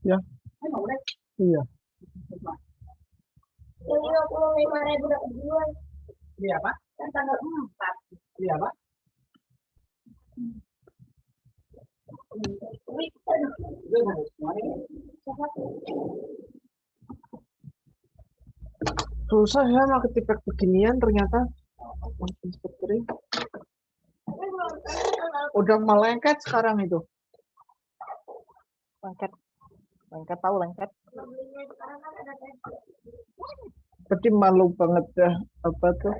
Ya. Iya. Iya, Pak. Iya, Pak. Susah ya mau ketika beginian ternyata. Seperti udah melengket sekarang itu. Lengket tahu lengket. Tapi malu banget dah apa tuh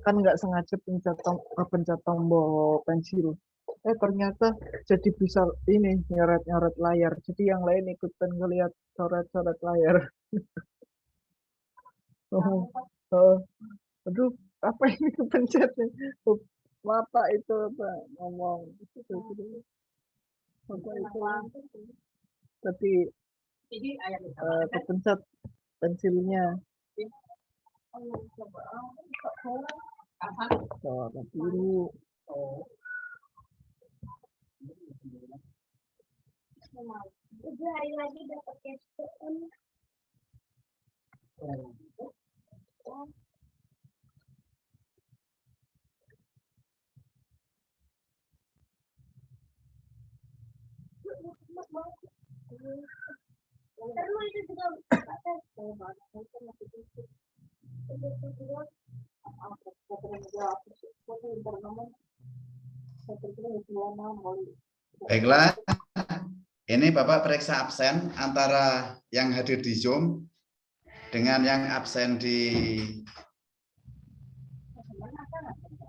kan nggak sengaja pencet tombol pensil. Ternyata jadi bisa ini nyoret layar. Jadi yang lain ikutan ngeliat coret layar. Aduh, apa ini kepencetnya? Apa itu apa ngomong? Apa itu? Tapi kepencet pensilnya. Warna biru. Hari lagi dapat cash. Baiklah, ini Bapak periksa absen antara yang hadir di Zoom dengan yang absen di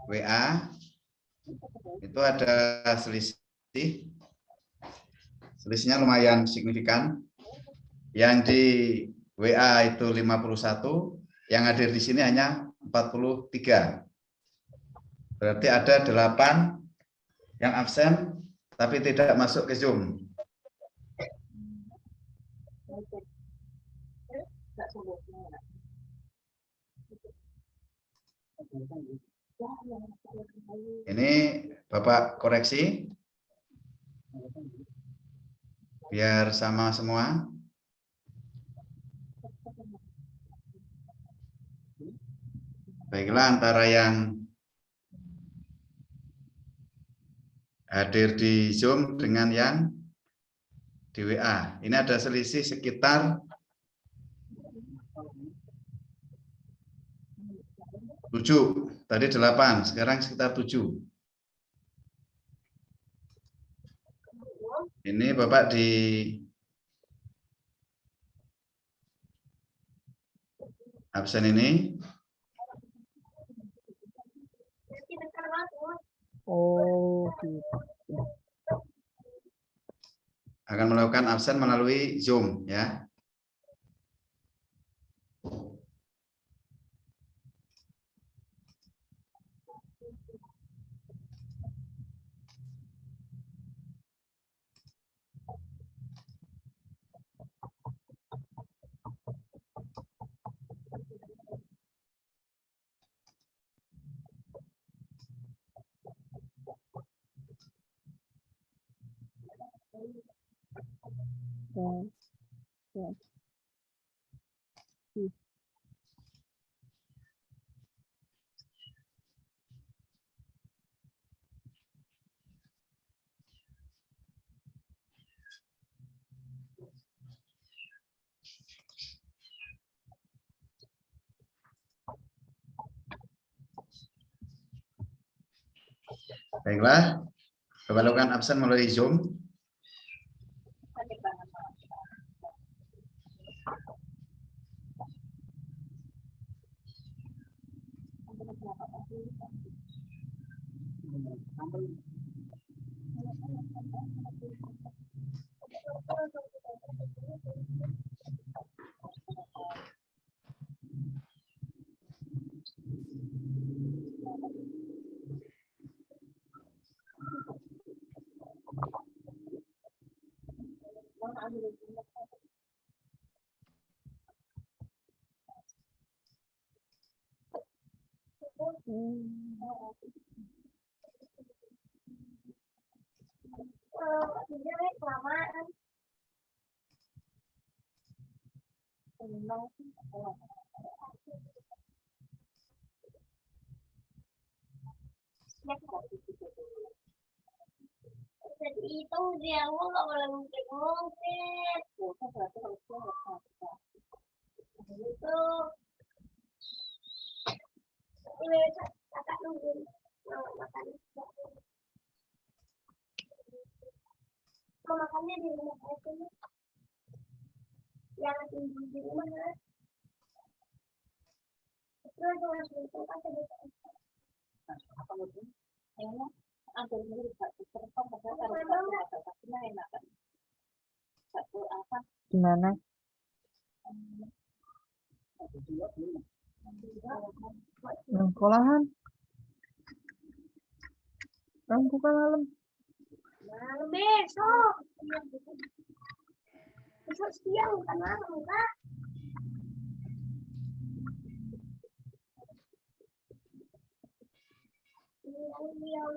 WA. Itu ada selisih. Selisihnya lumayan signifikan. Yang di WA itu 51, yang hadir di sini hanya 43. Berarti ada 8 yang absen tapi tidak masuk ke Zoom. Ini Bapak koreksi biar sama semua. Baiklah, antara yang hadir di Zoom dengan yang di WA. Ini ada selisih sekitar 7. Tadi 8, sekarang sekitar 7. Ini Bapak di absen ini. Oh, gitu. Akan melakukan absen melalui Zoom ya. Baiklah, Bapak lakukan absen melalui Zoom. Itu dia nggak boleh ngungkit-ngungkit. Itu ini kakak nunggu makan. Mau makannya di rumah aja nih. Yang tinggal di rumah ya. Terus langsung itu kan tadi. Apa itu? Yang ada di Gimana? Sekolahan. Kan bukan malam. Malam besok. Besok siang bukan malam, Kak. Siang.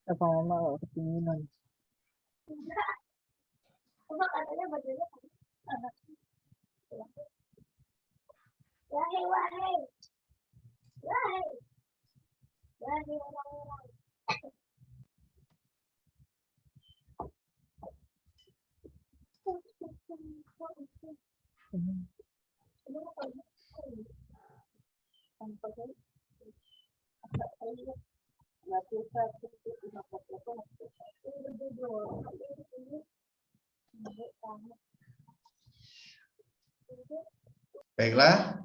Apa mama nggak kedinginan? Enggak. Coba katanya bajunya Baiklah.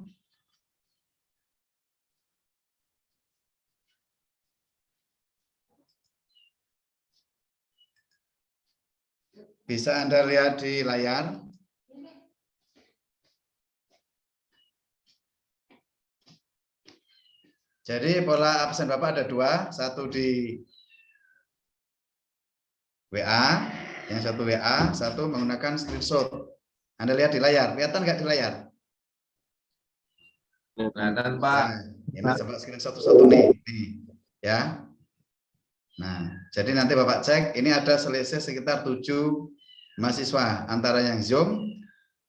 Bisa Anda lihat di layar. Jadi pola absen Bapak ada dua, satu di WA, yang satu WA, satu menggunakan screenshot. Anda lihat di layar, kelihatan nggak di layar? Kelihatan, Ya, Pak. ini coba screenshot satu nih, ya. Nah, jadi nanti Bapak cek, ini ada selisih sekitar 7 mahasiswa antara yang Zoom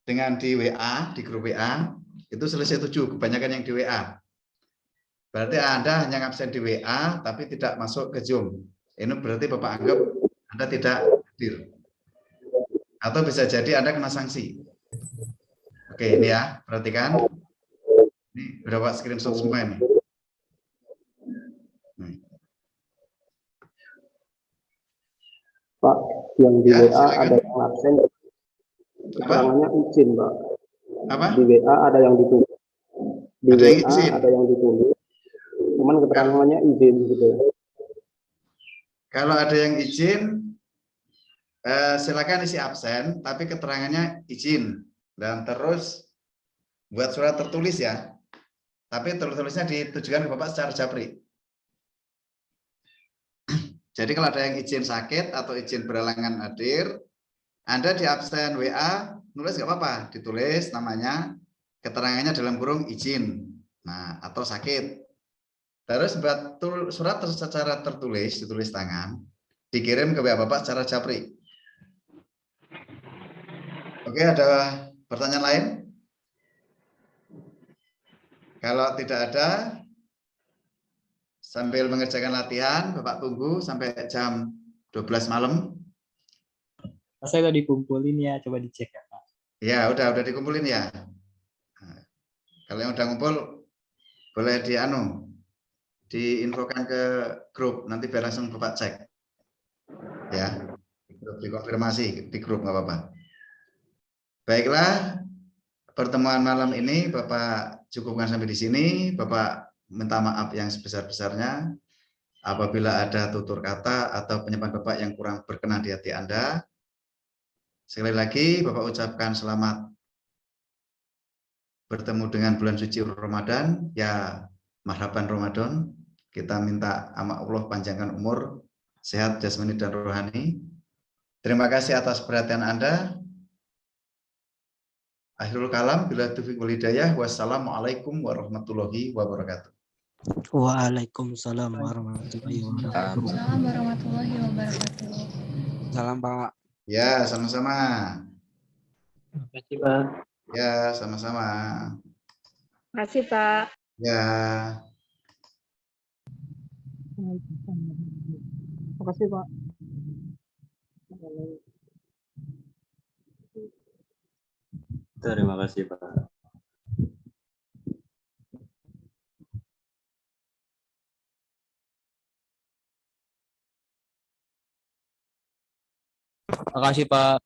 dengan di WA, di grup WA, itu selisih 7, kebanyakan yang di WA. Berarti Anda hanya absen di WA, tapi tidak masuk ke Zoom. Ini berarti Bapak anggap Anda tidak hadir. Atau bisa jadi Anda kena sanksi. Oke, ini ya, perhatikan. Ini berapa screenshot semua ini. Pak, yang di Ya, WA silakan. ada yang absen, keterangannya izin, Pak. Apa? Di WA ada yang ditulis. Di Ada yang WA izin. ada yang ditulis, cuman keterangannya izin gitu. Kalau ada yang izin, silakan isi absen, tapi keterangannya izin. Dan terus buat surat tertulis ya. Tapi tertulisnya ditujukan ke Bapak secara japri. Jadi kalau ada yang izin sakit atau izin berhalangan hadir, Anda di absen WA, nulis nggak apa-apa, ditulis namanya, keterangannya dalam kurung izin, nah atau sakit. Terus buat surat secara tertulis, ditulis tangan, dikirim ke WA Bapak secara japri. Oke, ada pertanyaan lain? Kalau tidak ada, sambil mengerjakan latihan, Bapak tunggu sampai jam 12 malam. Saya udah dikumpulin ya, coba dicek ya Pak. Ya, udah dikumpulin ya. Nah, kalau yang udah ngumpul, boleh diinfokan ke grup, nanti biar langsung Bapak cek. Ya, dikonfirmasi di grup, nggak apa-apa. Baiklah, pertemuan malam ini Bapak cukupkan sampai di sini. Bapak minta maaf yang sebesar-besarnya apabila ada tutur kata atau penyampaian Bapak yang kurang berkenan di hati Anda. Sekali lagi Bapak ucapkan selamat bertemu dengan bulan suci Ramadan. Ya, marhaban Ramadan. Kita minta sama Allah panjangkan umur, sehat jasmani dan rohani. Terima kasih atas perhatian Anda. Akhirul kalam, bila taufiq wal hidayah. Wassalamualaikum warahmatullahi wabarakatuh. Waalaikumsalam warahmatullahi wabarakatuh. Waalaikumsalam warahmatullahi wabarakatuh. Salam Pak. Ya, sama-sama. Terima kasih, Pak. Ya, sama-sama. Makasih, Pak. Ya. Makasih Pak. Terima kasih, Pak. Makasih Pak.